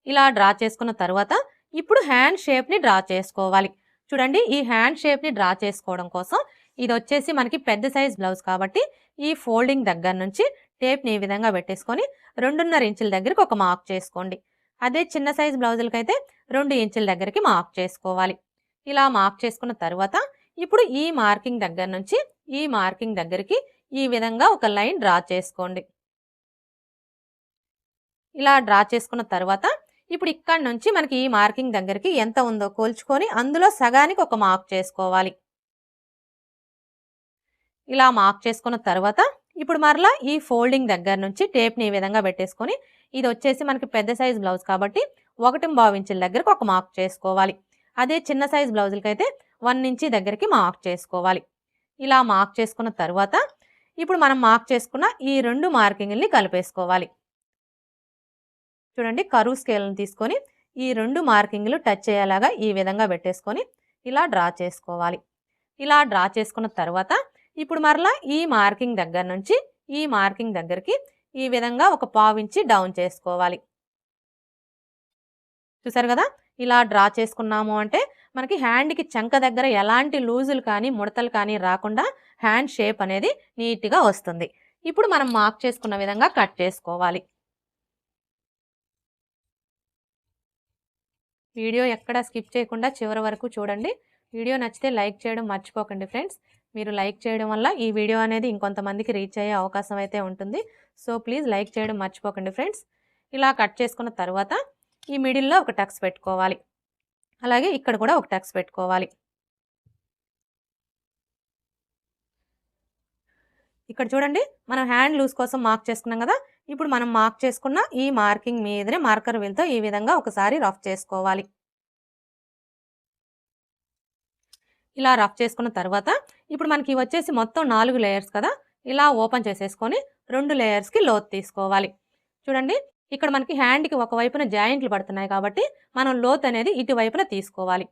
ఇలా డ్రా చేసుకున్న తర్వాత ఇప్పుడు హ్యాండ్ షేప్ని డ్రా చేసుకోవాలి. చూడండి ఈ హ్యాండ్ షేప్ని డ్రా చేసుకోవడం కోసం ఇది వచ్చేసి మనకి పెద్ద సైజ్ బ్లౌజ్ కాబట్టి ఈ ఫోల్డింగ్ దగ్గర నుంచి టేప్ని ఈ విధంగా పెట్టేసుకొని 2.5 ఇంచుల దగ్గరికి ఒక మార్క్ చేసుకోండి. అదే చిన్న సైజ్ బ్లౌజులకైతే 2 ఇంచుల దగ్గరికి మార్క్ చేసుకోవాలి. ఇలా మార్క్ చేసుకున్న తర్వాత ఇప్పుడు ఈ మార్కింగ్ దగ్గర నుంచి ఈ మార్కింగ్ దగ్గరికి ఈ విధంగా ఒక లైన్ డ్రా చేసుకోండి. ఇలా డ్రా చేసుకున్న తర్వాత ఇప్పుడు ఇక్కడ నుంచి మనకి ఈ మార్కింగ్ దగ్గరికి ఎంత ఉందో కోల్చుకొని అందులో సగానికి ఒక మార్క్ చేసుకోవాలి. ఇలా మార్క్ చేసుకున్న తర్వాత ఇప్పుడు మరలా ఈ ఫోల్డింగ్ దగ్గర నుంచి టేప్ని ఈ విధంగా పెట్టేసుకొని ఇది వచ్చేసి మనకి పెద్ద సైజ్ బ్లౌజ్ కాబట్టి 1.25 ఇంచుల దగ్గరకు ఒక మార్క్ చేసుకోవాలి. అదే చిన్న సైజ్ బ్లౌజులకైతే 1 ఇంచ్ దగ్గరికి మార్క్ చేసుకోవాలి. ఇలా మార్క్ చేసుకున్న తర్వాత ఇప్పుడు మనం మార్క్ చేసుకున్న ఈ 2 మార్కింగ్ని కలిపేసుకోవాలి. చూడండి కరువు స్కేల్ని తీసుకొని ఈ 2 మార్కింగ్లు టచ్ అయ్యేలాగా ఈ విధంగా పెట్టేసుకొని ఇలా డ్రా చేసుకోవాలి. ఇలా డ్రా చేసుకున్న తర్వాత ఇప్పుడు మరలా ఈ మార్కింగ్ దగ్గర నుంచి ఈ మార్కింగ్ దగ్గరికి ఈ విధంగా ఒక 1/4 ఇంచ్ డౌన్ చేసుకోవాలి. చూసారు కదా ఇలా డ్రా చేసుకున్నాము అంటే మనకి హ్యాండ్కి చంక దగ్గర ఎలాంటి లూజులు కానీ ముడతలు కానీ రాకుండా హ్యాండ్ షేప్ అనేది నీట్గా వస్తుంది. ఇప్పుడు మనం మార్క్ చేసుకున్న విధంగా కట్ చేసుకోవాలి. వీడియో ఎక్కడ స్కిప్ చేయకుండా చివరి వరకు చూడండి. వీడియో నచ్చితే లైక్ చేయడం మర్చిపోకండి ఫ్రెండ్స్. మీరు లైక్ చేయడం వల్ల ఈ వీడియో అనేది ఇంకొంతమందికి రీచ్ అయ్యే అవకాశం అయితే ఉంటుంది. సో ప్లీజ్ లైక్ చేయడం మర్చిపోకండి ఫ్రెండ్స్. ఇలా కట్ చేసుకున్న తర్వాత ఈ మిడిల్లో ఒక టక్స్ పెట్టుకోవాలి. అలాగే ఇక్కడ కూడా ఒక టక్స్ పెట్టుకోవాలి. ఇక్కడ చూడండి మనం హ్యాండ్ లూజ్ కోసం మార్క్ చేసుకున్నాం కదా, ఇప్పుడు మనం మార్క్ చేసుకున్న ఈ మార్కింగ్ మీదనే మార్కర్ వీల్తో ఈ విధంగా ఒకసారి రఫ్ చేసుకోవాలి. ఇలా రఫ్ చేసుకున్న తర్వాత ఇప్పుడు మనకి వచ్చేసి మొత్తం 4 లేయర్స్ కదా, ఇలా ఓపెన్ చేసేసుకొని 2 లేయర్స్కి లోతు తీసుకోవాలి. చూడండి, ఇక్కడ మనకి హ్యాండ్కి ఒకవైపున జాయింట్లు పడుతున్నాయి కాబట్టి మనం లోతు అనేది ఇటువైపున తీసుకోవాలి.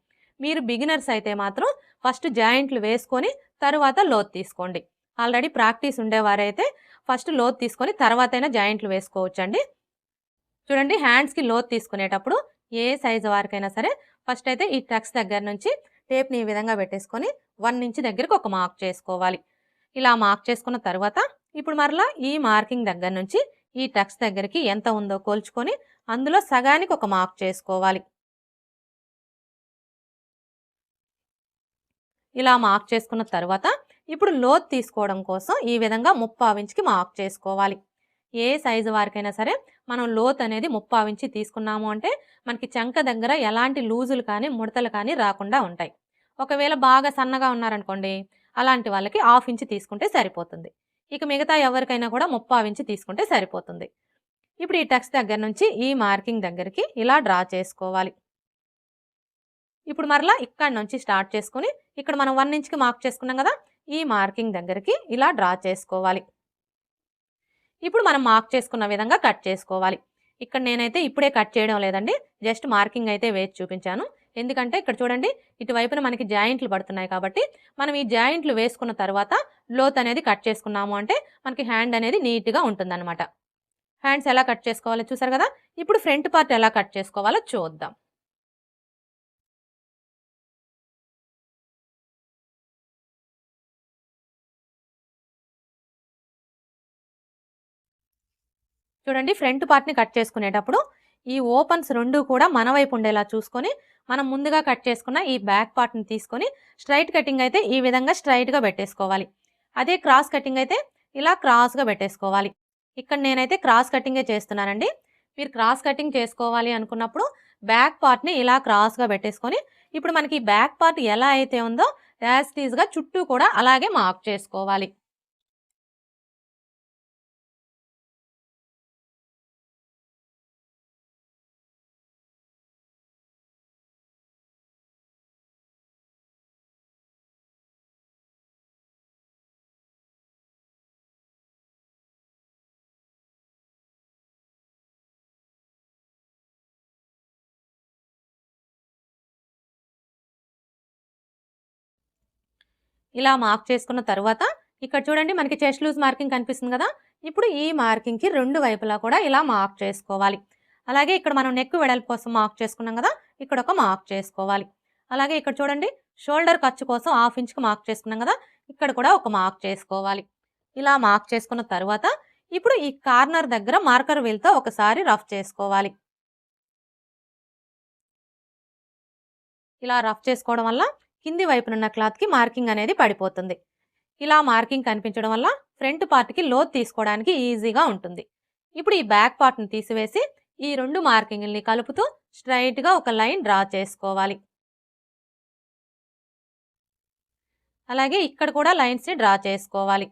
మీరు బిగినర్స్ అయితే మాత్రం ఫస్ట్ జాయింట్లు వేసుకొని తర్వాత లోతు తీసుకోండి. ఆల్రెడీ ప్రాక్టీస్ ఉండేవారైతే ఫస్ట్ లోతు తీసుకొని తర్వాతైనా జాయింట్లు వేసుకోవచ్చండి. చూడండి, హ్యాండ్స్కి లోతు తీసుకునేటప్పుడు ఏ సైజు వారికైనా సరే ఫస్ట్ అయితే ఈ టక్స్ దగ్గర నుంచి టేప్ని ఈ విధంగా పెట్టేసుకొని 1 ఇంచ్ దగ్గరకు ఒక మార్క్ చేసుకోవాలి. ఇలా మార్క్ చేసుకున్న తర్వాత ఇప్పుడు మరలా ఈ మార్కింగ్ దగ్గర నుంచి ఈ టక్స్ దగ్గరికి ఎంత ఉందో కొలుచుకొని అందులో సగానికి ఒక మార్క్ చేసుకోవాలి. ఇలా మార్క్ చేసుకున్న తర్వాత ఇప్పుడు లోతు తీసుకోవడం కోసం ఈ విధంగా 3/4 ఇంచ్కి మార్క్ చేసుకోవాలి. ఏ సైజు వారికైనా సరే మనం లోతు అనేది 3/4 ఇంచి తీసుకున్నాము అంటే మనకి చంక దగ్గర ఎలాంటి లూజులు కానీ ముడతలు కానీ రాకుండా ఉంటాయి. ఒకవేళ బాగా సన్నగా ఉన్నారనుకోండి, అలాంటి వాళ్ళకి 1/2 ఇంచ్ తీసుకుంటే సరిపోతుంది. ఇక మిగతా ఎవరికైనా కూడా 3/4 ఇంచ్ తీసుకుంటే సరిపోతుంది. ఇప్పుడు ఈ టక్స్ దగ్గర నుంచి ఈ మార్కింగ్ దగ్గరికి ఇలా డ్రా చేసుకోవాలి. ఇప్పుడు మరలా ఇక్కడ నుంచి స్టార్ట్ చేసుకుని ఇక్కడ మనం 1 ఇంచ్కి మార్క్ చేసుకున్నాం కదా, ఈ మార్కింగ్ దగ్గరికి ఇలా డ్రా చేసుకోవాలి. ఇప్పుడు మనం మార్క్ చేసుకున్న విధంగా కట్ చేసుకోవాలి. ఇక్కడ నేనైతే ఇప్పుడే కట్ చేయడం లేదండి, జస్ట్ మార్కింగ్ అయితే వేసి చూపించాను. ఎందుకంటే ఇక్కడ చూడండి, ఇటువైపున మనకి జాయింట్లు పడుతున్నాయి కాబట్టి మనం ఈ జాయింట్లు వేసుకున్న తర్వాత లోత్ అనేది కట్ చేసుకున్నాము అంటే మనకి హ్యాండ్ అనేది నీట్గా ఉంటుందన్నమాట. హ్యాండ్స్ ఎలా కట్ చేసుకోవాలో చూసారు కదా, ఇప్పుడు ఫ్రంట్ పార్ట్ ఎలా కట్ చేసుకోవాలో చూద్దాం. చూడండి, ఫ్రంట్ పార్ట్ని కట్ చేసుకునేటప్పుడు ఈ ఓపెన్స్ 2 కూడా మన వైపు ఉండేలా చూసుకొని మనం ముందుగా కట్ చేసుకున్న ఈ బ్యాక్ పార్ట్ని తీసుకొని స్ట్రైట్ కటింగ్ అయితే ఈ విధంగా స్ట్రైట్గా పెట్టేసుకోవాలి. అదే క్రాస్ కటింగ్ అయితే ఇలా క్రాస్గా పెట్టేసుకోవాలి. ఇక్కడ నేనైతే క్రాస్ కటింగే చేస్తున్నానండి. మీరు క్రాస్ కటింగ్ చేసుకోవాలి అనుకున్నప్పుడు బ్యాక్ పార్ట్ని ఇలా క్రాస్గా పెట్టేసుకొని ఇప్పుడు మనకి బ్యాక్ పార్ట్ ఎలా అయితే ఉందో యాజ్ ఇట్ ఈజ్గా చుట్టూ కూడా అలాగే మార్క్ చేసుకోవాలి. ఇలా మార్క్ చేసుకున్న తర్వాత ఇక్కడ చూడండి, మనకి చెస్ట్ లూజ్ మార్కింగ్ కనిపిస్తుంది కదా, ఇప్పుడు ఈ మార్కింగ్కి 2 వైపులా కూడా ఇలా మార్క్ చేసుకోవాలి. అలాగే ఇక్కడ మనం నెక్ వెడల్పు కోసం మార్క్ చేసుకున్నాం కదా, ఇక్కడ ఒక మార్క్ చేసుకోవాలి. అలాగే ఇక్కడ చూడండి, షోల్డర్ ఖర్చు కోసం 1/2 ఇంచ్కి మార్క్ చేసుకున్నాం కదా, ఇక్కడ కూడా ఒక మార్క్ చేసుకోవాలి. ఇలా మార్క్ చేసుకున్న తర్వాత ఇప్పుడు ఈ కార్నర్ దగ్గర మార్కర్ వీల్తో ఒకసారి రఫ్ చేసుకోవాలి. ఇలా రఫ్ చేసుకోవడం వల్ల కింది వైపునున్న క్లాత్కి మార్కింగ్ అనేది పడిపోతుంది. ఇలా మార్కింగ్ కనిపించడం వల్ల ఫ్రంట్ పార్ట్కి లోతు తీసుకోవడానికి ఈజీగా ఉంటుంది. ఇప్పుడు ఈ బ్యాక్ పార్ట్ని తీసివేసి ఈ 2 మార్కింగ్ని కలుపుతూ స్ట్రైట్గా ఒక లైన్ డ్రా చేసుకోవాలి. అలాగే ఇక్కడ కూడా లైన్స్ని డ్రా చేసుకోవాలి.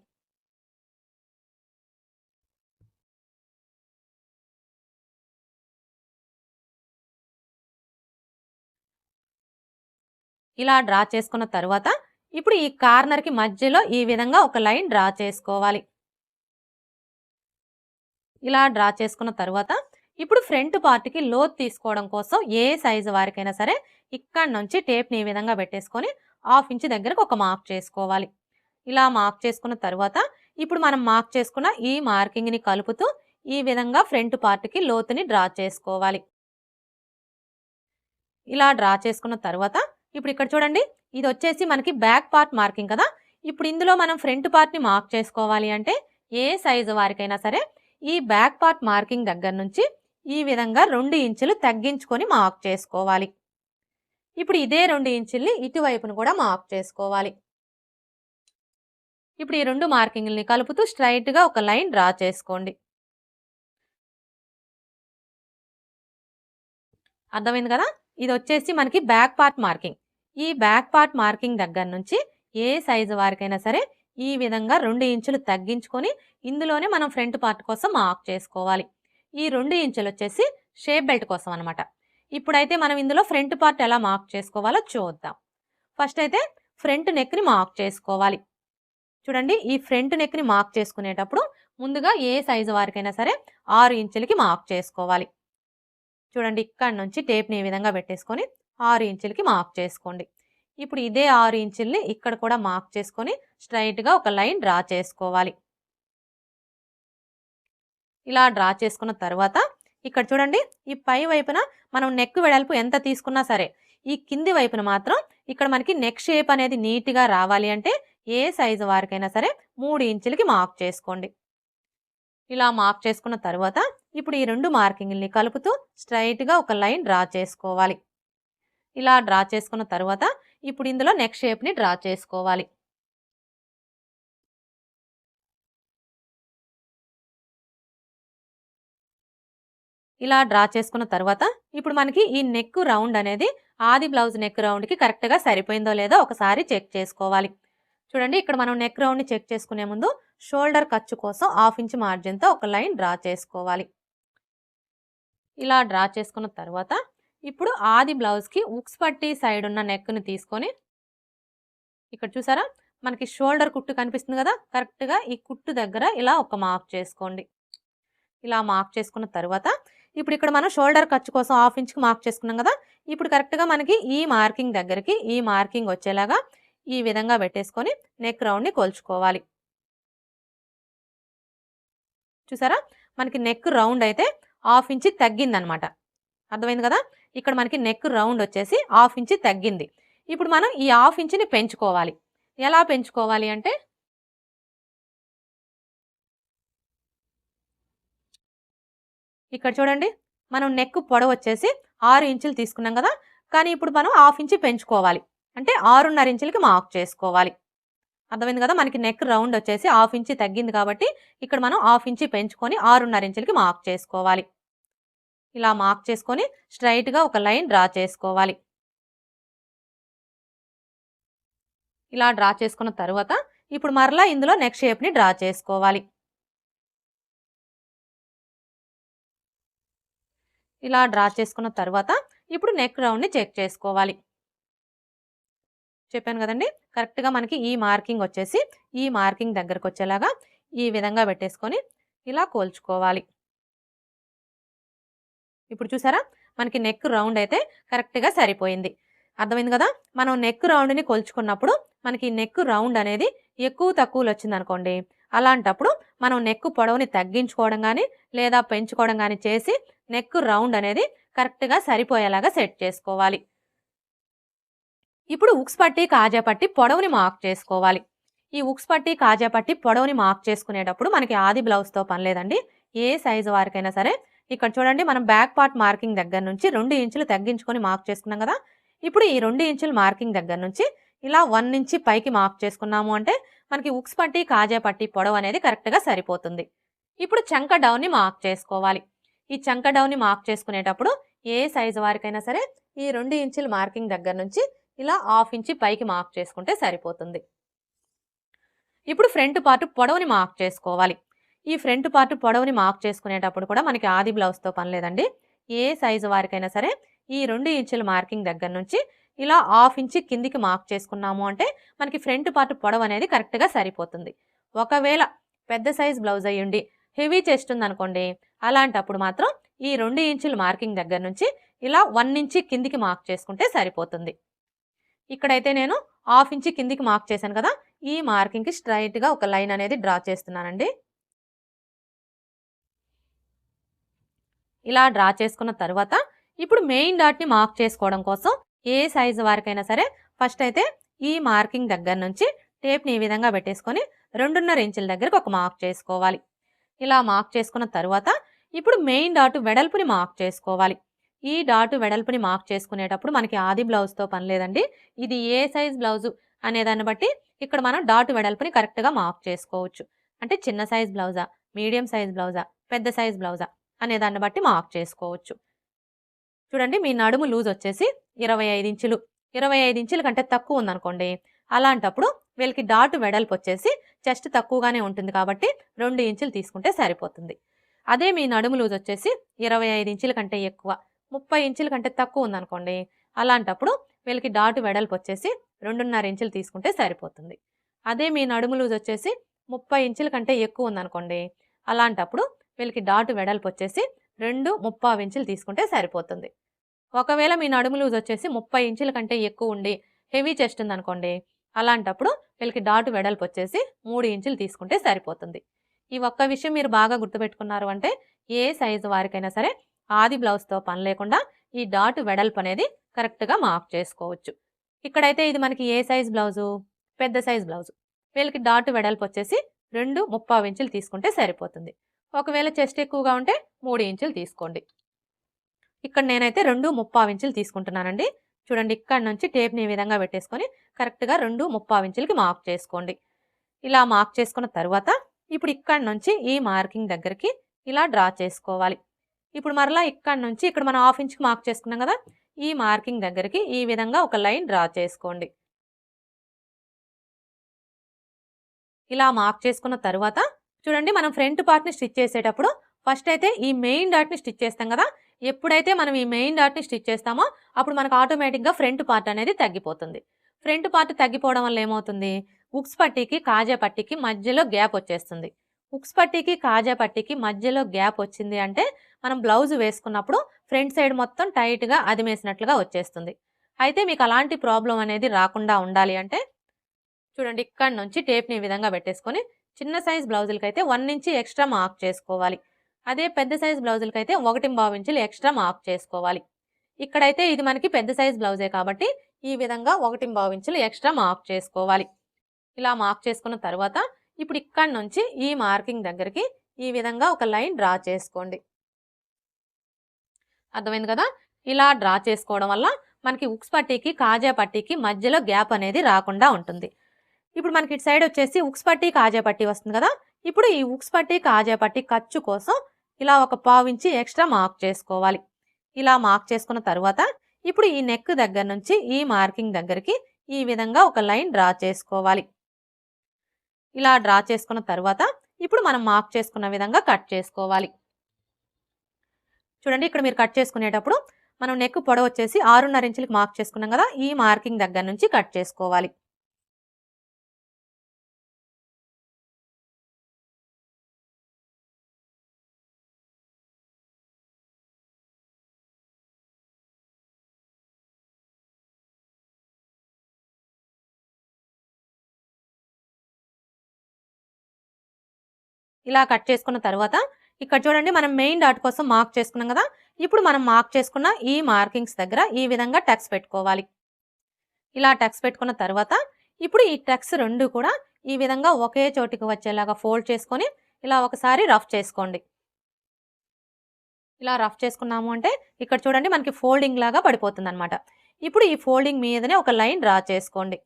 ఇలా డ్రా చేసుకున్న తర్వాత ఇప్పుడు ఈ కార్నర్కి మధ్యలో ఈ విధంగా ఒక లైన్ డ్రా చేసుకోవాలి. ఇలా డ్రా చేసుకున్న తర్వాత ఇప్పుడు ఫ్రంట్ పార్ట్కి లోతు తీసుకోవడం కోసం ఏ సైజు వారికైనా సరే ఇక్కడ నుంచి టేప్ని ఈ విధంగా పెట్టేసుకొని 1/2 ఇంచ్ దగ్గరకు ఒక మార్క్ చేసుకోవాలి. ఇలా మార్క్ చేసుకున్న తర్వాత ఇప్పుడు మనం మార్క్ చేసుకున్న ఈ మార్కింగ్ని కలుపుతూ ఈ విధంగా ఫ్రంట్ పార్ట్కి లోతుని డ్రా చేసుకోవాలి. ఇలా డ్రా చేసుకున్న తర్వాత ఇప్పుడు ఇక్కడ చూడండి, ఇది వచ్చేసి మనకి బ్యాక్ పార్ట్ మార్కింగ్ కదా, ఇప్పుడు ఇందులో మనం ఫ్రంట్ పార్ట్ని మార్క్ చేసుకోవాలి అంటే ఏ సైజు వారికైనా సరే ఈ బ్యాక్ పార్ట్ మార్కింగ్ దగ్గర నుంచి ఈ విధంగా 2 ఇంచులు తగ్గించుకొని మార్క్ చేసుకోవాలి. ఇప్పుడు ఇదే 2 ఇంచుల్ని ఇటువైపును కూడా మార్క్ చేసుకోవాలి. ఇప్పుడు ఈ 2 మార్కింగ్ని కలుపుతూ స్ట్రైట్గా ఒక లైన్ డ్రా చేసుకోండి. అర్థమైంది కదా, ఇది వచ్చేసి మనకి బ్యాక్ పార్ట్ మార్కింగ్. ఈ బ్యాక్ పార్ట్ మార్కింగ్ దగ్గర నుంచి ఏ సైజు వారికైనా సరే ఈ విధంగా 2 ఇంచులు తగ్గించుకొని ఇందులోనే మనం ఫ్రంట్ పార్ట్ కోసం మార్క్ చేసుకోవాలి. ఈ 2 ఇంచులు వచ్చేసి షేప్ బెల్ట్ కోసం అనమాట. ఇప్పుడైతే మనం ఇందులో ఫ్రంట్ పార్ట్ ఎలా మార్క్ చేసుకోవాలో చూద్దాం. ఫస్ట్ అయితే ఫ్రంట్ నెక్ని మార్క్ చేసుకోవాలి. చూడండి, ఈ ఫ్రంట్ నెక్ని మార్క్ చేసుకునేటప్పుడు ముందుగా ఏ సైజు వారికైనా సరే 6 ఇంచులకి మార్క్ చేసుకోవాలి. చూడండి, ఇక్కడ నుంచి టేప్ని ఈ విధంగా పెట్టేసుకొని 6 ఇంచులకి మార్క్ చేసుకోండి. ఇప్పుడు ఇదే 6 ఇంచుల్ని ఇక్కడ కూడా మార్క్ చేసుకొని స్ట్రైట్గా ఒక లైన్ డ్రా చేసుకోవాలి. ఇలా డ్రా చేసుకున్న తర్వాత ఇక్కడ చూడండి, ఈ పై వైపున మనం నెక్ వెడల్పు ఎంత తీసుకున్నా సరే ఈ కింది వైపున మాత్రం ఇక్కడ మనకి నెక్ షేప్ అనేది నీట్గా రావాలి అంటే ఏ సైజు వారికైనా సరే 3 ఇంచులకి మార్క్ చేసుకోండి. ఇలా మార్క్ చేసుకున్న తర్వాత ఇప్పుడు ఈ 2 మార్కింగ్ని కలుపుతూ స్ట్రైట్గా ఒక లైన్ డ్రా చేసుకోవాలి. ఇలా డ్రా చేసుకున్న తర్వాత ఇప్పుడు ఇందులో నెక్ షేప్ని డ్రా చేసుకోవాలి. ఇలా డ్రా చేసుకున్న తర్వాత ఇప్పుడు మనకి ఈ నెక్ రౌండ్ అనేది ఆది బ్లౌజ్ నెక్ రౌండ్కి కరెక్ట్గా సరిపోయిందో లేదో ఒకసారి చెక్ చేసుకోవాలి. చూడండి, ఇక్కడ మనం నెక్ రౌండ్ని చెక్ చేసుకునే ముందు షోల్డర్ ఖర్చు కోసం 1/2 ఇంచ్ మార్జిన్తో ఒక లైన్ డ్రా చేసుకోవాలి. ఇలా డ్రా చేసుకున్న తర్వాత ఇప్పుడు ఆది బ్లౌజ్కి ఉక్స్ పట్టి సైడ్ ఉన్న నెక్ని తీసుకొని ఇక్కడ చూసారా మనకి షోల్డర్ కుట్టు కనిపిస్తుంది కదా, కరెక్ట్గా ఈ కుట్టు దగ్గర ఇలా ఒక మార్క్ చేసుకోండి. ఇలా మార్క్ చేసుకున్న తర్వాత ఇప్పుడు ఇక్కడ మనం షోల్డర్ ఖర్చు కోసం 1/2 ఇంచ్కి మార్క్ చేసుకున్నాం కదా, ఇప్పుడు కరెక్ట్గా మనకి ఈ మార్కింగ్ దగ్గరికి ఈ మార్కింగ్ వచ్చేలాగా ఈ విధంగా పెట్టేసుకొని నెక్ రౌండ్ని కొలుచుకోవాలి. చూసారా, మనకి నెక్ రౌండ్ అయితే 1/2 ఇంచ్ తగ్గిందనమాట. అర్థమైంది కదా, ఇక్కడ మనకి నెక్ రౌండ్ వచ్చేసి 1/2 ఇంచ్ తగ్గింది. ఇప్పుడు మనం ఈ 1/2 ఇంచ్ని పెంచుకోవాలి. ఎలా పెంచుకోవాలి అంటే ఇక్కడ చూడండి, మనం నెక్ పొడవు వచ్చేసి 6 ఇంచులు తీసుకున్నాం కదా, కానీ ఇప్పుడు మనం 1/2 ఇంచ్ పెంచుకోవాలి. అంటే 6.5 ఇంచులకి మార్క్ చేసుకోవాలి. అర్థమైంది కదా, మనకి నెక్ రౌండ్ వచ్చేసి 1/2 ఇంచ్ తగ్గింది కాబట్టి ఇక్కడ మనం 1/2 ఇంచ్ పెంచుకొని 6.5 ఇంచులకి మార్క్ చేసుకోవాలి. ఇలా మార్క్ చేసుకొని స్ట్రైట్గా ఒక లైన్ డ్రా చేసుకోవాలి. ఇలా డ్రా చేసుకున్న తర్వాత ఇప్పుడు మరలా ఇందులో నెక్ షేప్ని డ్రా చేసుకోవాలి. ఇలా డ్రా చేసుకున్న తర్వాత ఇప్పుడు నెక్ రౌండ్ని చెక్ చేసుకోవాలి. చెప్పాను కదండి, కరెక్ట్గా మనకి ఈ మార్కింగ్ వచ్చేసి ఈ మార్కింగ్ దగ్గరకు వచ్చేలాగా ఈ విధంగా పెట్టేసుకొని ఇలా కోల్చుకోవాలి. ఇప్పుడు చూసారా, మనకి నెక్ రౌండ్ అయితే కరెక్ట్గా సరిపోయింది. అర్థమైంది కదా, మనం నెక్ రౌండ్ని కొలుచుకున్నప్పుడు మనకి నెక్ రౌండ్ అనేది ఎక్కువ తక్కువలు వచ్చింది అనుకోండి, అలాంటప్పుడు మనం నెక్ పొడవుని తగ్గించుకోవడం కానీ లేదా పెంచుకోవడం కానీ చేసి నెక్ రౌండ్ అనేది కరెక్ట్గా సరిపోయేలాగా సెట్ చేసుకోవాలి. ఇప్పుడు ఉక్స్ పట్టి కాజా పట్టి పొడవుని మార్క్ చేసుకోవాలి. ఈ ఉక్స్ పట్టి కాజా పట్టి పొడవుని మార్క్ చేసుకునేటప్పుడు మనకి ఆది బ్లౌజ్తో పని లేదండి, ఏ సైజు వారికైనా సరే. ఇక్కడ చూడండి, మనం బ్యాక్ పార్ట్ మార్కింగ్ దగ్గర నుంచి 2 ఇంచులు తగ్గించుకొని మార్క్ చేసుకున్నాం కదా, ఇప్పుడు ఈ 2 ఇంచుల మార్కింగ్ దగ్గర నుంచి ఇలా 1 ఇంచ్ పైకి మార్క్ చేసుకున్నాము అంటే మనకి ఉక్స్ పట్టి కాజా పట్టి పొడవు అనేది కరెక్ట్గా సరిపోతుంది. ఇప్పుడు చంక డౌన్ని మార్క్ చేసుకోవాలి. ఈ చంక డౌన్ని మార్క్ చేసుకునేటప్పుడు ఏ సైజు వారికైనా సరే ఈ 2 ఇంచుల మార్కింగ్ దగ్గర నుంచి ఇలా 1/2 ఇంచ్ పైకి మార్క్ చేసుకుంటే సరిపోతుంది. ఇప్పుడు ఫ్రంట్ పార్ట్ పొడవుని మార్క్ చేసుకోవాలి. ఈ ఫ్రంట్ పార్ట్ పొడవుని మార్క్ చేసుకునేటప్పుడు కూడా మనకి ఆది బ్లౌజ్తో పని లేదండి, ఏ సైజు వారికైనా సరే ఈ 2 ఇంచుల మార్కింగ్ దగ్గర నుంచి ఇలా 1/2 ఇంచ్ కిందికి మార్క్ చేసుకున్నాము అంటే మనకి ఫ్రంట్ పార్ట్ పొడవు అనేది కరెక్ట్గా సరిపోతుంది. ఒకవేళ పెద్ద సైజ్ బ్లౌజ్ అయ్యుండి హెవీ చెస్ట్ ఉందనుకోండి, అలాంటప్పుడు మాత్రం ఈ 2 ఇంచుల మార్కింగ్ దగ్గర నుంచి ఇలా 1 ఇంచ్ కిందికి మార్క్ చేసుకుంటే సరిపోతుంది. ఇక్కడైతే నేను 1/2 ఇంచ్ కిందికి మార్క్ చేశాను కదా, ఈ మార్కింగ్కి స్ట్రైట్గా ఒక లైన్ అనేది డ్రా చేస్తున్నానండి. ఇలా డ్రా చేసుకున్న తర్వాత ఇప్పుడు మెయిన్ డాట్ని మార్క్ చేసుకోవడం కోసం ఏ సైజు వారికైనా సరే ఫస్ట్ అయితే ఈ మార్కింగ్ దగ్గర నుంచి టేప్ని ఈ విధంగా పెట్టేసుకొని 2.5 ఇంచుల దగ్గరకు ఒక మార్క్ చేసుకోవాలి. ఇలా మార్క్ చేసుకున్న తర్వాత ఇప్పుడు మెయిన్ డాట్ వెడల్పుని మార్క్ చేసుకోవాలి. ఈ డాట్ వెడల్పుని మార్క్ చేసుకునేటప్పుడు మనకి ఆది బ్లౌజ్తో పని లేదండి, ఇది ఏ సైజ్ బ్లౌజు అనేదాన్ని బట్టి ఇక్కడ మనం డాట్ వెడల్పుని కరెక్ట్గా మార్క్ చేసుకోవచ్చు. అంటే చిన్న సైజ్ బ్లౌజా, మీడియం సైజ్ బ్లౌజా, పెద్ద సైజ్ బ్లౌజా అనేదాన్ని బట్టి మార్క్ చేసుకోవచ్చు. చూడండి, మీ నడుము లూజ్ వచ్చేసి 25 ఇంచులు, 25 ఇంచుల కంటే తక్కువ ఉందనుకోండి, అలాంటప్పుడు వీళ్ళకి డాట్ వెడల్పు వచ్చేసి చెస్ట్ తక్కువగానే ఉంటుంది కాబట్టి 2 ఇంచులు తీసుకుంటే సరిపోతుంది. అదే మీ నడుము లూజ్ వచ్చేసి 25 ఇంచుల కంటే ఎక్కువ, 30 ఇంచుల కంటే తక్కువ ఉందనుకోండి, అలాంటప్పుడు వీళ్ళకి డాటు వెడల్పు వచ్చేసి 2.5 ఇంచులు తీసుకుంటే సరిపోతుంది. అదే మీ నడుము లూజ్ వచ్చేసి 30 ఇంచుల కంటే ఎక్కువ ఉందనుకోండి, అలాంటప్పుడు వీళ్ళకి డాటు వెడల్పు వచ్చేసి 2.75 ఇంచులు తీసుకుంటే సరిపోతుంది. ఒకవేళ మీ నడుము లూజ్ వచ్చేసి 30 ఇంచుల కంటే ఎక్కువ ఉండి హెవీ చెస్ట్ ఉందనుకోండి, అలాంటప్పుడు వీళ్ళకి డాటు వెడల్పు వచ్చేసి 3 ఇంచులు తీసుకుంటే సరిపోతుంది. ఈ ఒక్క విషయం మీరు బాగా గుర్తుపెట్టుకున్నారు అంటే ఏ సైజు వారికైనా సరే ఆది బ్లౌజ్తో పని లేకుండా ఈ డాటు వెడల్పు అనేది కరెక్ట్గా మార్క్ చేసుకోవచ్చు. ఇక్కడైతే ఇది మనకి ఏ సైజ్ బ్లౌజు, పెద్ద సైజ్ బ్లౌజు. వీళ్ళకి డాటు వెడల్పు వచ్చేసి 2.75 ఇంచులు తీసుకుంటే సరిపోతుంది. ఒకవేళ చెస్ట్ ఎక్కువగా ఉంటే 3 ఇంచులు తీసుకోండి. ఇక్కడ నేనైతే 2.75 ఇంచులు తీసుకుంటున్నానండి. చూడండి, ఇక్కడ నుంచి టేప్ని ఈ విధంగా పెట్టేసుకొని కరెక్ట్గా 2.75 ఇంచులకి మార్క్ చేసుకోండి. ఇలా మార్క్ చేసుకున్న తర్వాత ఇప్పుడు ఇక్కడ నుంచి ఈ మార్కింగ్ దగ్గరికి ఇలా డ్రా చేసుకోవాలి. ఇప్పుడు మరలా ఇక్కడ నుంచి ఇక్కడ మనం 1/2 ఇంచుకి మార్క్ చేసుకున్నాం కదా, ఈ మార్కింగ్ దగ్గరికి ఈ విధంగా ఒక లైన్ డ్రా చేసుకోండి. ఇలా మార్క్ చేసుకున్న తర్వాత చూడండి, మనం ఫ్రంట్ పార్ట్ని స్టిచ్ చేసేటప్పుడు ఫస్ట్ అయితే ఈ మెయిన్ డాట్ని స్టిచ్ చేస్తాం కదా, ఎప్పుడైతే మనం ఈ మెయిన్ డాట్ని స్టిచ్ చేస్తామో అప్పుడు మనకు ఆటోమేటిక్గా ఫ్రంట్ పార్ట్ అనేది తగ్గిపోతుంది. ఫ్రంట్ పార్ట్ తగ్గిపోవడం వల్ల ఏమవుతుంది, ఉక్స్ పట్టీకి కాజా పట్టీకి మధ్యలో గ్యాప్ వచ్చేస్తుంది. ఉక్స్ పట్టీకి కాజా పట్టీకి మధ్యలో గ్యాప్ వచ్చింది అంటే మనం బ్లౌజ్ వేసుకున్నప్పుడు ఫ్రంట్ సైడ్ మొత్తం టైట్గా అదిమేసినట్లుగా వచ్చేస్తుంది. అయితే మీకు అలాంటి ప్రాబ్లం అనేది రాకుండా ఉండాలి అంటే చూడండి, ఇక్కడ నుంచి టేప్ని ఈ విధంగా పెట్టేసుకొని చిన్న సైజ్ బ్లౌజులకి అయితే 1 ఇంచ్ ఎక్స్ట్రా మార్క్ చేసుకోవాలి. అదే పెద్ద సైజ్ బ్లౌజులకి అయితే 1.25 ఇంచులు ఎక్స్ట్రా మార్క్ చేసుకోవాలి. ఇక్కడైతే ఇది మనకి పెద్ద సైజ్ బ్లౌజే కాబట్టి ఈ విధంగా 1.25 ఇంచులు ఎక్స్ట్రా మార్క్ చేసుకోవాలి. ఇలా మార్క్ చేసుకున్న తర్వాత ఇప్పుడు ఇక్కడ నుంచి ఈ మార్కింగ్ దగ్గరికి ఈ విధంగా ఒక లైన్ డ్రా చేసుకోండి. అర్థమైంది కదా? ఇలా డ్రా చేసుకోవడం వల్ల మనకి ఉక్స్ పట్టీకి కాజా పట్టీకి మధ్యలో గ్యాప్ అనేది రాకుండా ఉంటుంది. ఇప్పుడు మనకి ఇటు సైడ్ వచ్చేసి ఉక్స్ పట్టీ కాజా పట్టీ వస్తుంది కదా, ఇప్పుడు ఈ ఉక్స్ పట్టీ కాజా పట్టీ ఖర్చు కోసం ఇలా ఒక 1/4 ఇంచ్ ఎక్స్ట్రా మార్క్ చేసుకోవాలి. ఇలా మార్క్ చేసుకున్న తర్వాత ఇప్పుడు ఈ నెక్ దగ్గర నుంచి ఈ మార్కింగ్ దగ్గరికి ఈ విధంగా ఒక లైన్ డ్రా చేసుకోవాలి. ఇలా డ్రా చేసుకున్న తర్వాత ఇప్పుడు మనం మార్క్ చేసుకున్న విధంగా కట్ చేసుకోవాలి. చూడండి, ఇక్కడ మీరు కట్ చేసుకునేటప్పుడు మనం నెక్ పొడవు వచ్చేసి 6.5 ఇంచులకి మార్క్ చేసుకున్నాం కదా, ఈ మార్కింగ్ దగ్గర నుంచి కట్ చేసుకోవాలి. ఇలా కట్ చేసుకున్న తర్వాత ఇక్కడ చూడండి, మనం మెయిన్ డాట్ కోసం మార్క్ చేసుకున్నాం కదా, ఇప్పుడు మనం మార్క్ చేసుకున్న ఈ మార్కింగ్స్ దగ్గర ఈ విధంగా టక్స్ పెట్టుకోవాలి. ఇలా టక్స్ పెట్టుకున్న తర్వాత ఇప్పుడు ఈ టక్స్ రెండు కూడా ఈ విధంగా ఒకే చోటికి వచ్చేలాగా ఫోల్డ్ చేసుకొని ఇలా ఒకసారి రఫ్ చేసుకోండి. ఇలా రఫ్ చేసుకున్నాము అంటే ఇక్కడ చూడండి మనకి ఫోల్డింగ్ లాగా పడిపోతుంది అనమాట. ఇప్పుడు ఈ ఫోల్డింగ్ మీదనే ఒక లైన్ డ్రా చేసుకోండి.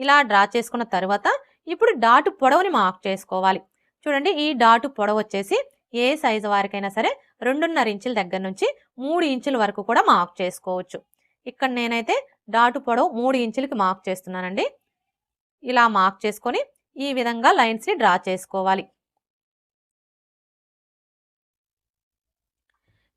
ఇలా డ్రా చేసుకున్న తర్వాత ఇప్పుడు డాటు పొడవుని మార్క్ చేసుకోవాలి. చూడండి, ఈ డాటు పొడవు వచ్చేసి ఏ సైజు వారికైనా సరే 2.5 ఇంచుల దగ్గర నుంచి 3 ఇంచుల వరకు కూడా మార్క్ చేసుకోవచ్చు. ఇక్కడ నేనైతే డాటు పొడవు 3 ఇంచులకి మార్క్ చేస్తున్నానండి. ఇలా మార్క్ చేసుకొని ఈ విధంగా లైన్స్ని డ్రా చేసుకోవాలి.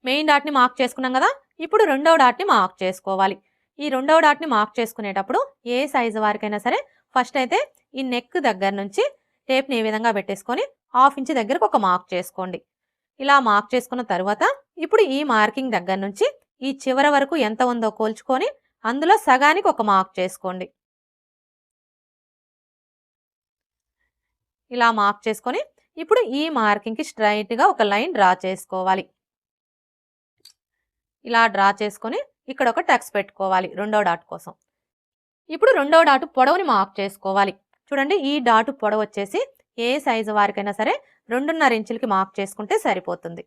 మెయిన్ డాట్ని మార్క్ చేసుకున్నాం కదా, ఇప్పుడు రెండవ డాట్ని మార్క్ చేసుకోవాలి. ఈ రెండవ డాట్ని మార్క్ చేసుకునేటప్పుడు ఏ సైజు వారికైనా సరే ఫస్ట్ అయితే ఈ నెక్ దగ్గర నుంచి టేప్ని ఈ విధంగా పెట్టేసుకొని 1/2 ఇంచ్ దగ్గరకు ఒక మార్క్ చేసుకోండి. ఇలా మార్క్ చేసుకున్న తర్వాత ఇప్పుడు ఈ మార్కింగ్ దగ్గర నుంచి ఈ చివర వరకు ఎంత ఉందో కోల్చుకొని అందులో సగానికి ఒక మార్క్ చేసుకోండి. ఇలా మార్క్ చేసుకొని ఇప్పుడు ఈ మార్కింగ్కి స్ట్రైట్గా ఒక లైన్ డ్రా చేసుకోవాలి. ఇలా డ్రా చేసుకొని ఇక్కడ ఒక టక్స్ పెట్టుకోవాలి రెండో డాట్ కోసం. ఇప్పుడు రెండో డాటు పొడవుని మార్క్ చేసుకోవాలి. చూడండి, ఈ డాటు పొడవు వచ్చేసి ఏ సైజు వారికైనా సరే 2.5 ఇంచులకి మార్క్ చేసుకుంటే సరిపోతుంది.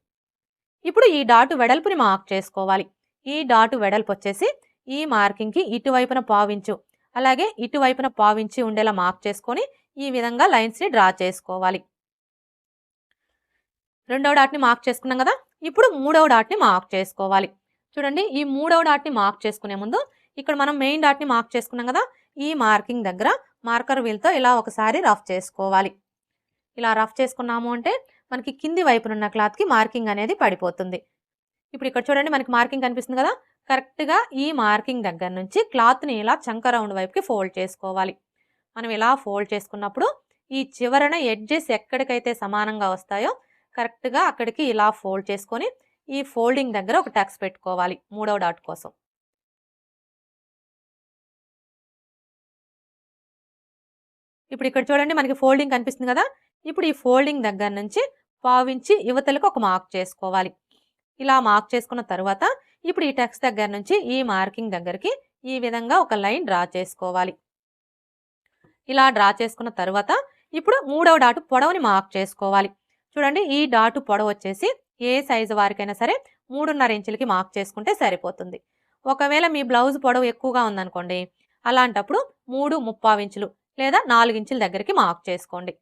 ఇప్పుడు ఈ డాటు వెడల్పుని మార్క్ చేసుకోవాలి. ఈ డాటు వెడల్పు వచ్చేసి ఈ మార్కింగ్కి ఇటువైపున 1/4 ఇంచు అలాగే ఇటువైపున 1/4 ఇంచు ఉండేలా మార్క్ చేసుకొని ఈ విధంగా లైన్స్ని డ్రా చేసుకోవాలి. రెండవ డాట్ని మార్క్ చేసుకున్నాం కదా, ఇప్పుడు మూడవ డాట్ని మార్క్ చేసుకోవాలి. చూడండి, ఈ మూడవ డాట్ని మార్క్ చేసుకునే ముందు ఇక్కడ మనం మెయిన్ డాట్ని మార్క్ చేసుకున్నాం కదా, ఈ మార్కింగ్ దగ్గర మార్కర్ వీల్తో ఇలా ఒకసారి రఫ్ చేసుకోవాలి. ఇలా రఫ్ చేసుకున్నాము అంటే మనకి కింది వైపునున్న క్లాత్కి మార్కింగ్ అనేది పడిపోతుంది. ఇప్పుడు ఇక్కడ చూడండి మనకి మార్కింగ్ కనిపిస్తుంది కదా, కరెక్ట్‌గా ఈ మార్కింగ్ దగ్గర నుంచి క్లాత్‌ని ఇలా చంక రౌండ్ వైపుకి ఫోల్డ్ చేసుకోవాలి. మనం ఇలా ఫోల్డ్ చేసుకున్నప్పుడు ఈ చివరన ఎడ్జెస్ ఎక్కడికైతే సమానంగా వస్తాయో కరెక్ట్‌గా అక్కడికి ఇలా ఫోల్డ్ చేసుకొని ఈ ఫోల్డింగ్ దగ్గర ఒక టక్స్ పెట్టుకోవాలి మూడవ డాట్ కోసం. ఇప్పుడు ఇక్కడ చూడండి మనకి ఫోల్డింగ్ కనిపిస్తుంది కదా! ఇప్పుడు ఈ ఫోల్డింగ్ దగ్గర నుంచి పావించి యువతలకు ఒక మార్క్ చేసుకోవాలి. ఇలా మార్క్ చేసుకున్న తర్వాత ఇప్పుడు ఈ టక్స్ దగ్గర నుంచి ఈ మార్కింగ్ దగ్గరికి ఈ విధంగా ఒక లైన్ డ్రా చేసుకోవాలి. ఇలా డ్రా చేసుకున్న తర్వాత ఇప్పుడు మూడవ డాటు పొడవుని మార్క్ చేసుకోవాలి. చూడండి ఈ డాటు పొడవు వచ్చేసి ఏ సైజు వారికైనా సరే 3.5 ఇంచులకి మార్క్ చేసుకుంటే సరిపోతుంది. ఒకవేళ మీ బ్లౌజ్ పొడవు ఎక్కువగా ఉందనుకోండి, అలాంటప్పుడు 3.75 ఇంచులు లేదా 4 ఇంచుల దగ్గరికి మార్క్ చేసుకోండి.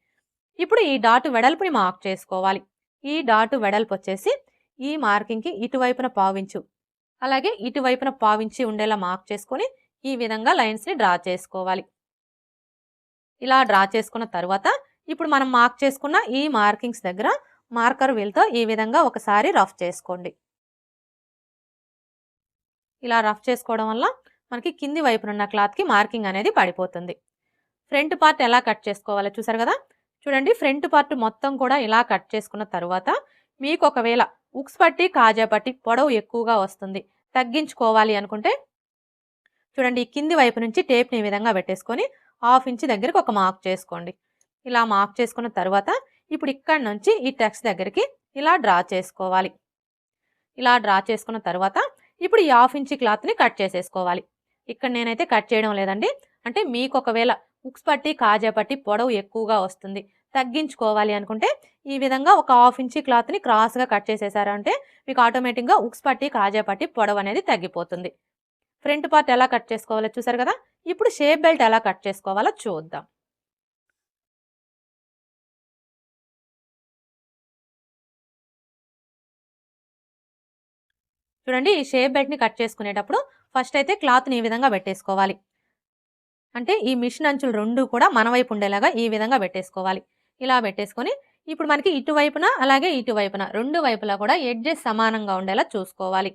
ఇప్పుడు ఈ డాటు వెడల్పుని మార్క్ చేసుకోవాలి. ఈ డాటు వెడల్పు వచ్చేసి ఈ మార్కింగ్కి ఇటువైపున పావించు అలాగే ఇటువైపున పావించి ఉండేలా మార్క్ చేసుకొని ఈ విధంగా లైన్స్ని డ్రా చేసుకోవాలి. ఇలా డ్రా చేసుకున్న తర్వాత ఇప్పుడు మనం మార్క్ చేసుకున్న ఈ మార్కింగ్స్ దగ్గర మార్కర్ వీల్తో ఈ విధంగా ఒకసారి రఫ్ చేసుకోండి. ఇలా రఫ్ చేసుకోవడం వల్ల మనకి కింది వైపునున్న క్లాత్కి మార్కింగ్ అనేది పడిపోతుంది. ఫ్రంట్ పార్ట్ ఎలా కట్ చేసుకోవాలో చూసారు కదా! చూడండి ఫ్రంట్ పార్ట్ మొత్తం కూడా ఇలా కట్ చేసుకున్న తర్వాత మీకు ఒకవేళ ఉక్స్ పట్టి కాజా పట్టి పొడవు ఎక్కువగా వస్తుంది, తగ్గించుకోవాలి అనుకుంటే చూడండి ఈ కింది వైపు నుంచి టేప్ని ఈ విధంగా పెట్టేసుకొని 1/2 ఇంచ్ దగ్గరికి ఒక మార్క్ చేసుకోండి. ఇలా మార్క్ చేసుకున్న తర్వాత ఇప్పుడు ఇక్కడ నుంచి ఈ టక్స్ దగ్గరికి ఇలా డ్రా చేసుకోవాలి. ఇలా డ్రా చేసుకున్న తర్వాత ఇప్పుడు ఈ 1/2 ఇంచ్ క్లాత్ని కట్ చేసేసుకోవాలి. ఇక్కడ నేనైతే కట్ చేయడం లేదండి. అంటే మీకు ఒకవేళ ఉక్స్ పట్టి కాజా పట్టి పొడవు ఎక్కువగా వస్తుంది, తగ్గించుకోవాలి అనుకుంటే ఈ విధంగా ఒక 1/2 ఇంచ్ క్లాత్ని క్రాస్గా కట్ చేసేసారంటే మీకు ఆటోమేటిక్గా ఉక్స్ పట్టి కాజా పట్టి పొడవు అనేది తగ్గిపోతుంది. ఫ్రంట్ పార్ట్ ఎలా కట్ చేసుకోవాలో చూసారు కదా! ఇప్పుడు షేప్ బెల్ట్ ఎలా కట్ చేసుకోవాలో చూద్దాం. చూడండి ఈ షేప్ బెల్ట్ని కట్ చేసుకునేటప్పుడు ఫస్ట్ అయితే క్లాత్ని ఈ విధంగా పెట్టేసుకోవాలి. అంటే ఈ మిషన్ అంచులు రెండు కూడా మన వైపు ఉండేలాగా ఈ విధంగా పెట్టేసుకోవాలి. ఇలా పెట్టేసుకొని ఇప్పుడు మనకి ఇటువైపున అలాగే ఇటువైపున రెండు వైపులా కూడా ఎడ్జెస్ సమానంగా ఉండేలా చూసుకోవాలి.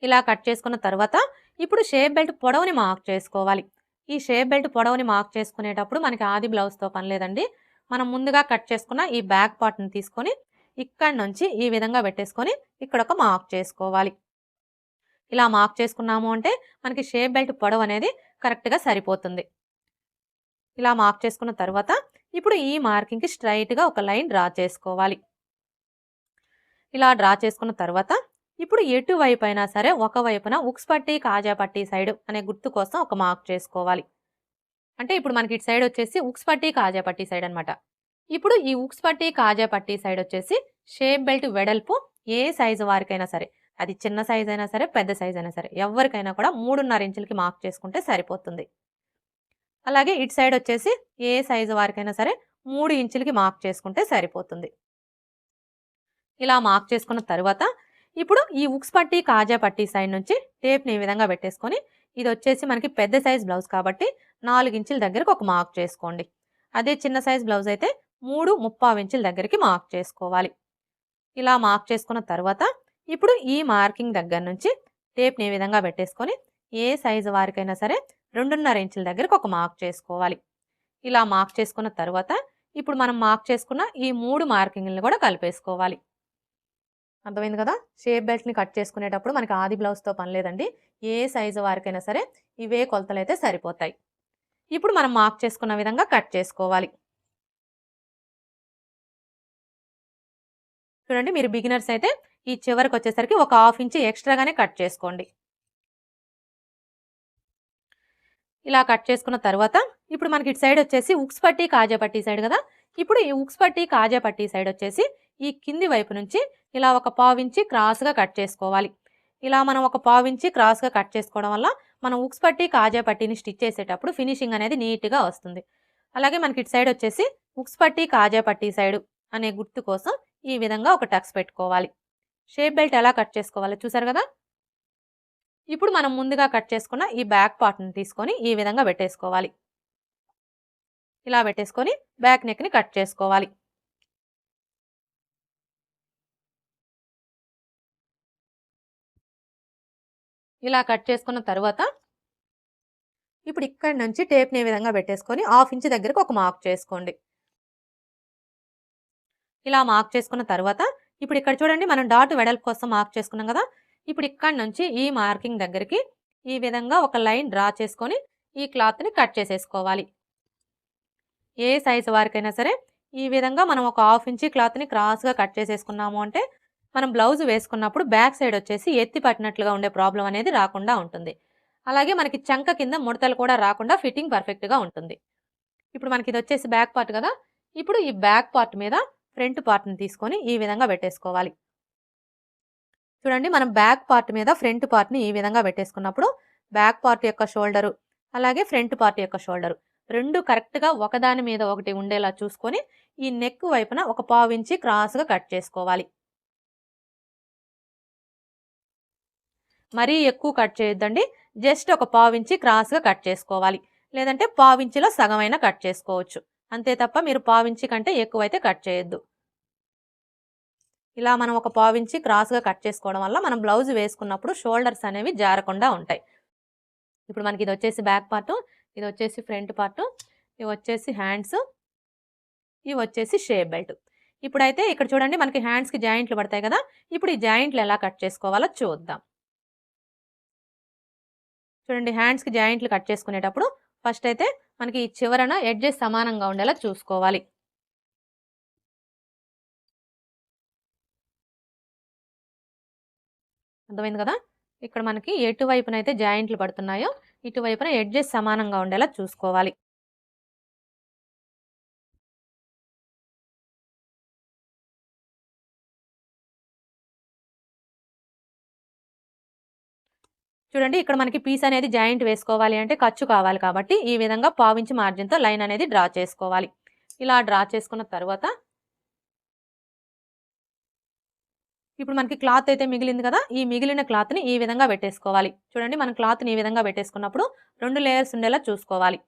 ఇలా కట్ చేసుకున్న తర్వాత ఇప్పుడు షేప్ బెల్ట్ పొడవుని మార్క్ చేసుకోవాలి. ఈ షేప్ బెల్ట్ పొడవుని మార్క్ చేసుకునేటప్పుడు మనకి ఆది బ్లౌజ్తో పని లేదండి. మనం ముందుగా కట్ చేసుకున్న ఈ బ్యాక్ పార్ట్ని తీసుకొని ఇక్కడ నుంచి ఈ విధంగా పెట్టేసుకొని ఇక్కడ ఒక మార్క్ చేసుకోవాలి. ఇలా మార్క్ చేసుకున్నాము అంటే మనకి షేప్ బెల్ట్ పొడవు అనేది కరెక్ట్గా సరిపోతుంది. ఇలా మార్క్ చేసుకున్న తర్వాత ఇప్పుడు ఈ మార్కింగ్కి స్ట్రైట్గా ఒక లైన్ డ్రా చేసుకోవాలి. ఇలా డ్రా చేసుకున్న తర్వాత ఇప్పుడు ఎటువైపు అయినా సరే ఒకవైపున ఉక్స్ పట్టి కాజా పట్టి సైడ్ అనే గుర్తు కోసం ఒక మార్క్ చేసుకోవాలి. అంటే ఇప్పుడు మనకి ఇటు సైడ్ వచ్చేసి ఉక్స్ పట్టి కాజా పట్టి సైడ్ అనమాట. ఇప్పుడు ఈ ఉక్స్ పట్టి కాజా పట్టి సైడ్ వచ్చేసి షేప్ బెల్ట్ వెడల్పు ఏ సైజు వారికైనా సరే, అది చిన్న సైజ్ అయినా సరే పెద్ద సైజ్ అయినా సరే ఎవరికైనా కూడా 3.5 ఇంచులకి మార్క్ చేసుకుంటే సరిపోతుంది. అలాగే ఇటు సైడ్ వచ్చేసి ఏ సైజు వారికైనా సరే 3 ఇంచులకి మార్క్ చేసుకుంటే సరిపోతుంది. ఇలా మార్క్ చేసుకున్న తర్వాత ఇప్పుడు ఈ ఉక్స్ పట్టి కాజా పట్టి సైడ్ నుంచి టేప్ని ఈ విధంగా పెట్టేసుకొని ఇది వచ్చేసి మనకి పెద్ద సైజ్ బ్లౌజ్ కాబట్టి 4 ఇంచుల దగ్గరకు ఒక మార్క్ చేసుకోండి. అదే చిన్న సైజ్ బ్లౌజ్ అయితే 3.75 ఇంచుల దగ్గరికి మార్క్ చేసుకోవాలి. ఇలా మార్క్ చేసుకున్న తర్వాత ఇప్పుడు ఈ మార్కింగ్ దగ్గర నుంచి టేప్ని ఈ విధంగా పెట్టేసుకొని ఏ సైజు వారికైనా సరే 2.5 ఇంచుల దగ్గరకు ఒక మార్క్ చేసుకోవాలి. ఇలా మార్క్ చేసుకున్న తర్వాత ఇప్పుడు మనం మార్క్ చేసుకున్న ఈ 3 మార్కింగ్లను కూడా కలిపేసుకోవాలి. అర్థమైంది కదా! షేప్ బెల్ట్ని కట్ చేసుకునేటప్పుడు మనకి ఆది బ్లౌజ్తో పని లేదండి. ఏ సైజు వారికైనా సరే ఇవే కొలతలైతే సరిపోతాయి. ఇప్పుడు మనం మార్క్ చేసుకున్న విధంగా కట్ చేసుకోవాలి. చూడండి మీరు బిగినర్స్ అయితే ఈ చివరికి వచ్చేసరికి ఒక 1/2 ఇంచ్ ఎక్స్ట్రాగానే కట్ చేసుకోండి. ఇలా కట్ చేసుకున్న తర్వాత ఇప్పుడు మనకి ఇటు సైడ్ వచ్చేసి ఉక్స్ పట్టి కాజా పట్టి సైడ్ కదా! ఇప్పుడు ఈ ఉక్స్ పట్టి కాజా పట్టి సైడ్ వచ్చేసి ఈ కింది వైపు నుంచి ఇలా ఒక 1/2 ఇంచ్ క్రాస్గా కట్ చేసుకోవాలి. ఇలా మనం ఒక 1/2 ఇంచ్ క్రాస్గా కట్ చేసుకోవడం వల్ల మనం ఉక్స్ పట్టి కాజా పట్టిని స్టిచ్ చేసేటప్పుడు ఫినిషింగ్ అనేది నీట్గా వస్తుంది. అలాగే మనకి ఇటు సైడ్ వచ్చేసి ఉక్స్ పట్టి కాజా పట్టి సైడ్ అనే గుర్తు కోసం ఈ విధంగా ఒక టక్స్ పెట్టుకోవాలి. షేప్ బెల్ట్ ఎలా కట్ చేసుకోవాలో చూసారు కదా! ఇప్పుడు మనం ముందుగా కట్ చేసుకున్న ఈ బ్యాక్ పార్ట్ని తీసుకొని ఈ విధంగా పెట్టేసుకోవాలి. ఇలా పెట్టేసుకొని బ్యాక్ నెక్ని కట్ చేసుకోవాలి. ఇలా కట్ చేసుకున్న తర్వాత ఇప్పుడు ఇక్కడ నుంచి టేప్ని ఈ విధంగా పెట్టేసుకొని 1/2 ఇంచ్ దగ్గరకు ఒక మార్క్ చేసుకోండి. ఇలా మార్క్ చేసుకున్న తర్వాత ఇప్పుడు ఇక్కడ చూడండి మనం డాట్ వెడల్పు కోసం మార్క్ చేసుకున్నాం కదా. ఇప్పుడు ఇక్కడ నుంచి ఈ మార్కింగ్ దగ్గరికి ఈ విధంగా ఒక లైన్ డ్రా చేసుకొని ఈ క్లాత్ని కట్ చేసేసుకోవాలి. ఏ సైజు వారికైనా సరే ఈ విధంగా మనం ఒక 1/2 ఇంచ్ క్లాత్ని క్రాస్గా కట్ చేసేసుకున్నాము అంటే మనం బ్లౌజ్ వేసుకున్నప్పుడు బ్యాక్ సైడ్ వచ్చేసి ఎత్తి పట్టినట్లుగా ఉండే ప్రాబ్లం అనేది రాకుండా ఉంటుంది. అలాగే మనకి చంక కింద ముడతలు కూడా రాకుండా ఫిట్టింగ్ పర్ఫెక్ట్గా ఉంటుంది. ఇప్పుడు మనకి ఇది వచ్చేసి బ్యాక్ పార్ట్ కదా. ఇప్పుడు ఈ బ్యాక్ పార్ట్ మీద ఫ్రంట్ పార్ట్ని తీసుకొని ఈ విధంగా పెట్టేసుకోవాలి. చూడండి మనం బ్యాక్ పార్ట్ మీద ఫ్రంట్ పార్ట్ని ఈ విధంగా పెట్టేసుకున్నప్పుడు బ్యాక్ పార్ట్ యొక్క షోల్డరు అలాగే ఫ్రంట్ పార్ట్ యొక్క షోల్డరు రెండు కరెక్ట్గా ఒకదాని మీద ఒకటి ఉండేలా చూసుకొని ఈ నెక్ వైపున ఒక 1/2 ఇంచ్ క్రాస్గా కట్ చేసుకోవాలి. మరీ ఎక్కువ కట్ చేయొద్దండి, జస్ట్ ఒక 1/2 ఇంచ్ క్రాస్గా కట్ చేసుకోవాలి. లేదంటే 1/2 ఇంచ్లో సగమైనా కట్ చేసుకోవచ్చు. అంతే తప్ప మీరు 1/2 ఇంచ్ కంటే ఎక్కువైతే కట్ చేయొద్దు. ఇలా మనం ఒక 1/2 ఇంచ్ క్రాస్గా కట్ చేసుకోవడం వల్ల మనం బ్లౌజ్ వేసుకున్నప్పుడు షోల్డర్స్ అనేవి జారకుండా ఉంటాయి. ఇప్పుడు మనకి ఇది వచ్చేసి బ్యాక్ పార్ట్, ఇది వచ్చేసి ఫ్రంట్ పార్ట్, ఇవి వచ్చేసి హ్యాండ్స్, ఇవి వచ్చేసి షేప్ బెల్ట్. ఇప్పుడైతే ఇక్కడ చూడండి మనకి హ్యాండ్స్కి జాయింట్లు పడతాయి కదా. ఇప్పుడు ఈ జాయింట్లు ఎలా కట్ చేసుకోవాలో చూద్దాం. చూడండి హ్యాండ్స్కి జాయింట్లు కట్ చేసుకునేటప్పుడు ఫస్ట్ అయితే మనకి ఈ చివరన ఎడ్జెస్ సమానంగా ఉండేలా చూసుకోవాలి. అర్థమైంది కదా. ఇక్కడ మనకి ఎటువైపున అయితే జాయింట్లు పడుతున్నాయో ఇటువైపున ఎడ్జెస్ సమానంగా ఉండేలా చూసుకోవాలి. చూడండి ఇక్కడ మనకి పీస్ అనేది జాయింట్ వేసుకోవాలి అంటే ఖర్చు కావాలి కాబట్టి ఈ విధంగా 1/2 ఇంచ్ మార్జిన్తో లైన్ అనేది డ్రా చేసుకోవాలి. ఇలా డ్రా చేసుకున్న తర్వాత ఇప్పుడు మనకి క్లాత్ అయితే మిగిలింది కదా. ఈ మిగిలిన క్లాత్ని ఈ విధంగా పెట్టేసుకోవాలి. చూడండి మనం క్లాత్ని ఈ విధంగా పెట్టేసుకున్నప్పుడు 2 లేయర్స్ ఉండేలా చూసుకోవాలి.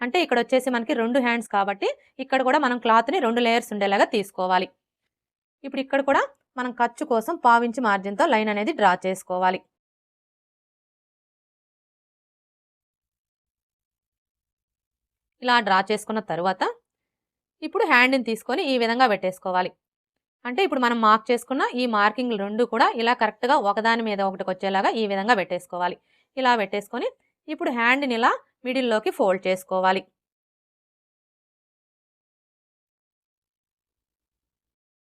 అంటే ఇక్కడ వచ్చేసి మనకి 2 హ్యాండ్స్ కాబట్టి ఇక్కడ కూడా మనం క్లాత్ని 2 లేయర్స్ ఉండేలాగా తీసుకోవాలి. ఇప్పుడు ఇక్కడ కూడా మనం ఖర్చు కోసం 1/2 ఇంచ్ మార్జిన్తో లైన్ అనేది డ్రా చేసుకోవాలి. ఇలా డ్రా చేసుకున్న తర్వాత ఇప్పుడు హ్యాండ్ని తీసుకొని ఈ విధంగా పెట్టేసుకోవాలి. అంటే ఇప్పుడు మనం మార్క్ చేసుకున్న ఈ మార్కింగ్లు రెండు కూడా ఇలా కరెక్ట్గా ఒకదాని మీద ఒకటికి వచ్చేలాగా ఈ విధంగా పెట్టేసుకోవాలి. ఇలా పెట్టేసుకొని ఇప్పుడు హ్యాండ్ని ఇలా మిడిల్లోకి ఫోల్డ్ చేసుకోవాలి.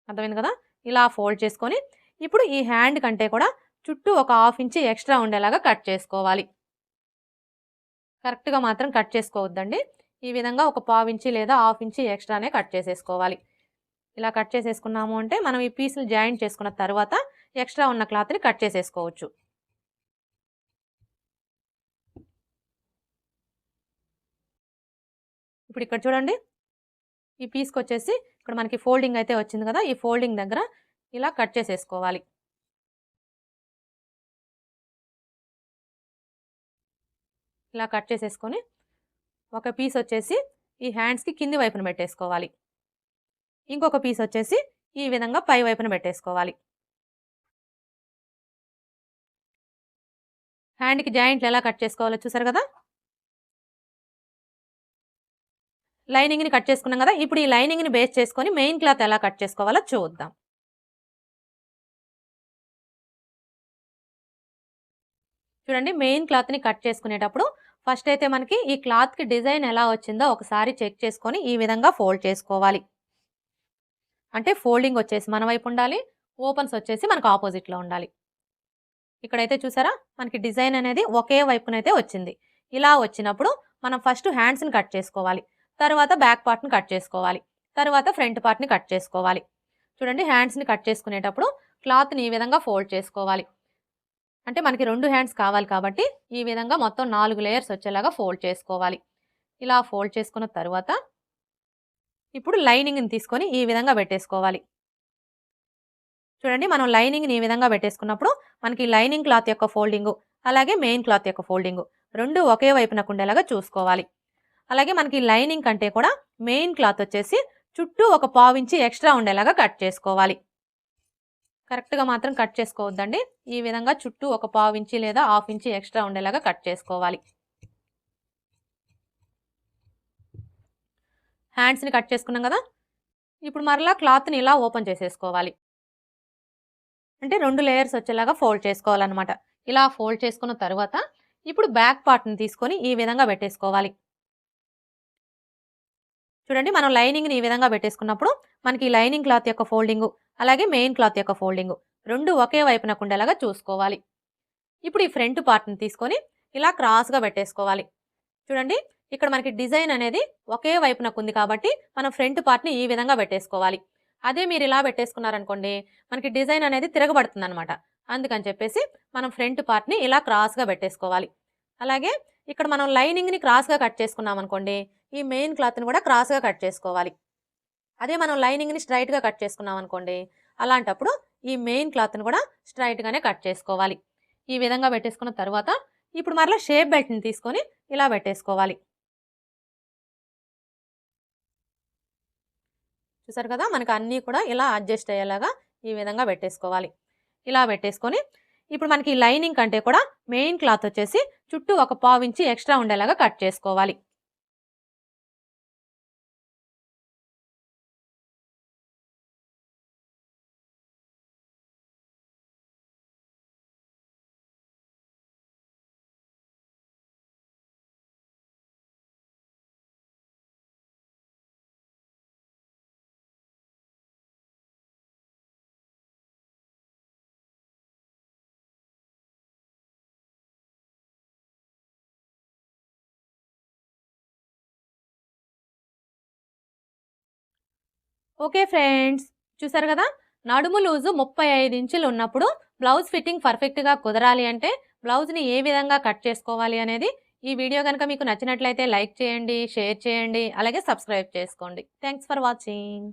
అర్థమైంది కదా. ఇలా ఫోల్డ్ చేసుకొని ఇప్పుడు ఈ హ్యాండ్ కంటే కూడా చుట్టూ ఒక 1/2 ఇంచ్ ఎక్స్ట్రా ఉండేలాగా కట్ చేసుకోవాలి. కరెక్ట్గా మాత్రం కట్ చేసుకోవద్దండి. ఈ విధంగా ఒక 1/2 ఇంచ్ లేదా 1/2 ఇంచ్ ఎక్స్ట్రానే కట్ చేసేసుకోవాలి. ఇలా కట్ చేసేసుకున్నాము అంటే మనం ఈ పీసులు జాయింట్ చేసుకున్న తర్వాత ఎక్స్ట్రా ఉన్న క్లాత్ని కట్ చేసేసుకోవచ్చు. ఇప్పుడు ఇక్కడ చూడండి ఈ పీస్కి వచ్చేసి ఇక్కడ మనకి ఫోల్డింగ్ అయితే వచ్చింది కదా. ఈ ఫోల్డింగ్ దగ్గర ఇలా కట్ చేసేసుకోవాలి. ఇలా కట్ చేసేసుకొని ఒక పీస్ వచ్చేసి ఈ హ్యాండ్స్కి కింది వైపున పెట్టేసుకోవాలి. ఇంకొక పీస్ వచ్చేసి ఈ విధంగా పై వైపున పెట్టేసుకోవాలి. హ్యాండ్కి జాయింట్లు ఎలా కట్ చేసుకోవాలో చూసారు కదా. లైనింగ్ని కట్ చేసుకున్నాం కదా. ఇప్పుడు ఈ లైనింగ్ని బేస్ చేసుకొని మెయిన్ క్లాత్ ఎలా కట్ చేసుకోవాలో చూద్దాం. చూడండి మెయిన్ క్లాత్ని కట్ చేసుకునేటప్పుడు ఫస్ట్ అయితే మనకి ఈ క్లాత్కి డిజైన్ ఎలా వచ్చిందో ఒకసారి చెక్ చేసుకొని ఈ విధంగా ఫోల్డ్ చేసుకోవాలి. అంటే ఫోల్డింగ్ వచ్చేసి మన వైపు ఉండాలి, ఓపెన్స్ వచ్చేసి మనకు ఆపోజిట్లో ఉండాలి. ఇక్కడైతే చూసారా మనకి డిజైన్ అనేది ఒకే వైపునైతే వచ్చింది. ఇలా వచ్చినప్పుడు మనం ఫస్ట్ హ్యాండ్స్ని కట్ చేసుకోవాలి, తర్వాత బ్యాక్ పార్ట్ని కట్ చేసుకోవాలి, తర్వాత ఫ్రంట్ పార్ట్ని కట్ చేసుకోవాలి. చూడండి హ్యాండ్స్ని కట్ చేసుకునేటప్పుడు క్లాత్ని ఈ విధంగా ఫోల్డ్ చేసుకోవాలి. అంటే మనకి 2 హ్యాండ్స్ కావాలి కాబట్టి ఈ విధంగా మొత్తం 4 లేయర్స్ వచ్చేలాగా ఫోల్డ్ చేసుకోవాలి. ఇలా ఫోల్డ్ చేసుకున్న తర్వాత ఇప్పుడు లైనింగ్ని తీసుకొని ఈ విధంగా పెట్టేసుకోవాలి. చూడండి మనం లైనింగ్ని ఈ విధంగా పెట్టేసుకున్నప్పుడు మనకి లైనింగ్ క్లాత్ యొక్క ఫోల్డింగు అలాగే మెయిన్ క్లాత్ యొక్క ఫోల్డింగు రెండు ఒకే వైపునకు ఉండేలాగా చూసుకోవాలి. అలాగే మనకి లైనింగ్ కంటే కూడా మెయిన్ క్లాత్ వచ్చేసి చుట్టూ ఒక పావు ఇంచి ఎక్స్ట్రా ఉండేలాగా కట్ చేసుకోవాలి. కరెక్ట్గా మాత్రం కట్ చేసుకోవద్దండి. ఈ విధంగా చుట్టూ ఒక పావు ఇంచి లేదా హాఫ్ ఇంచి ఎక్స్ట్రా ఉండేలాగా కట్ చేసుకోవాలి. హ్యాండ్స్ని కట్ చేసుకున్నాం కదా. ఇప్పుడు మరలా క్లాత్ని ఇలా ఓపెన్ చేసేసుకోవాలి. అంటే 2 లేయర్స్ వచ్చేలాగా ఫోల్డ్ చేసుకోవాలన్నమాట. ఇలా ఫోల్డ్ చేసుకున్న తర్వాత ఇప్పుడు బ్యాక్ పార్ట్ని తీసుకొని ఈ విధంగా పెట్టేసుకోవాలి. చూడండి, మనం లైనింగ్ని ఈ విధంగా పెట్టేసుకున్నప్పుడు మనకి లైనింగ్ క్లాత్ యొక్క ఫోల్డింగు అలాగే మెయిన్ క్లాత్ యొక్క ఫోల్డింగు 2 ఒకే వైపునకు ఉండేలాగా చూసుకోవాలి. ఇప్పుడు ఈ ఫ్రంట్ పార్ట్ని తీసుకొని ఇలా క్రాస్గా పెట్టేసుకోవాలి. చూడండి, ఇక్కడ మనకి డిజైన్ అనేది ఒకే వైపునకు ఉంది కాబట్టి మనం ఫ్రంట్ పార్ట్ని ఈ విధంగా పెట్టేసుకోవాలి. అదే మీరు ఇలా పెట్టేసుకున్నారనుకోండి మనకి డిజైన్ అనేది తిరగబడుతుంది అనమాట. అందుకని చెప్పేసి మనం ఫ్రంట్ పార్ట్ని ఇలా క్రాస్గా పెట్టేసుకోవాలి. అలాగే ఇక్కడ మనం లైనింగ్ని క్రాస్గా కట్ చేసుకున్నాం అనుకోండి ఈ మెయిన్ క్లాత్ని కూడా క్రాస్గా కట్ చేసుకోవాలి. అదే మనం లైనింగ్ని స్ట్రైట్గా కట్ చేసుకున్నాం అనుకోండి అలాంటప్పుడు ఈ మెయిన్ క్లాత్ని కూడా స్ట్రైట్గానే కట్ చేసుకోవాలి. ఈ విధంగా పెట్టేసుకున్న తర్వాత ఇప్పుడు మరలా షేప్ బెల్ట్ని తీసుకొని ఇలా పెట్టేసుకోవాలి. చూసారు కదా, మనకు అన్నీ కూడా ఇలా అడ్జస్ట్ అయ్యేలాగా ఈ విధంగా పెట్టేసుకోవాలి. ఇలా పెట్టేసుకొని ఇప్పుడు మనకి లైనింగ్ కంటే కూడా మెయిన్ క్లాత్ వచ్చేసి చుట్టూ ఒక పావు ఇంచి ఎక్స్ట్రా ఉండేలాగా కట్ చేసుకోవాలి. ఓకే ఫ్రెండ్స్, చూసారు కదా, నడుము లూజు 35 ఇంచులు ఉన్నప్పుడు బ్లౌజ్ ఫిట్టింగ్ పర్ఫెక్ట్గా కుదరాలి అంటే బ్లౌజ్ని ఏ విధంగా కట్ చేసుకోవాలి అనేది ఈ వీడియో కనుక మీకు నచ్చినట్లయితే లైక్ చేయండి, షేర్ చేయండి, అలాగే సబ్స్క్రైబ్ చేసుకోండి. Thanks for watching.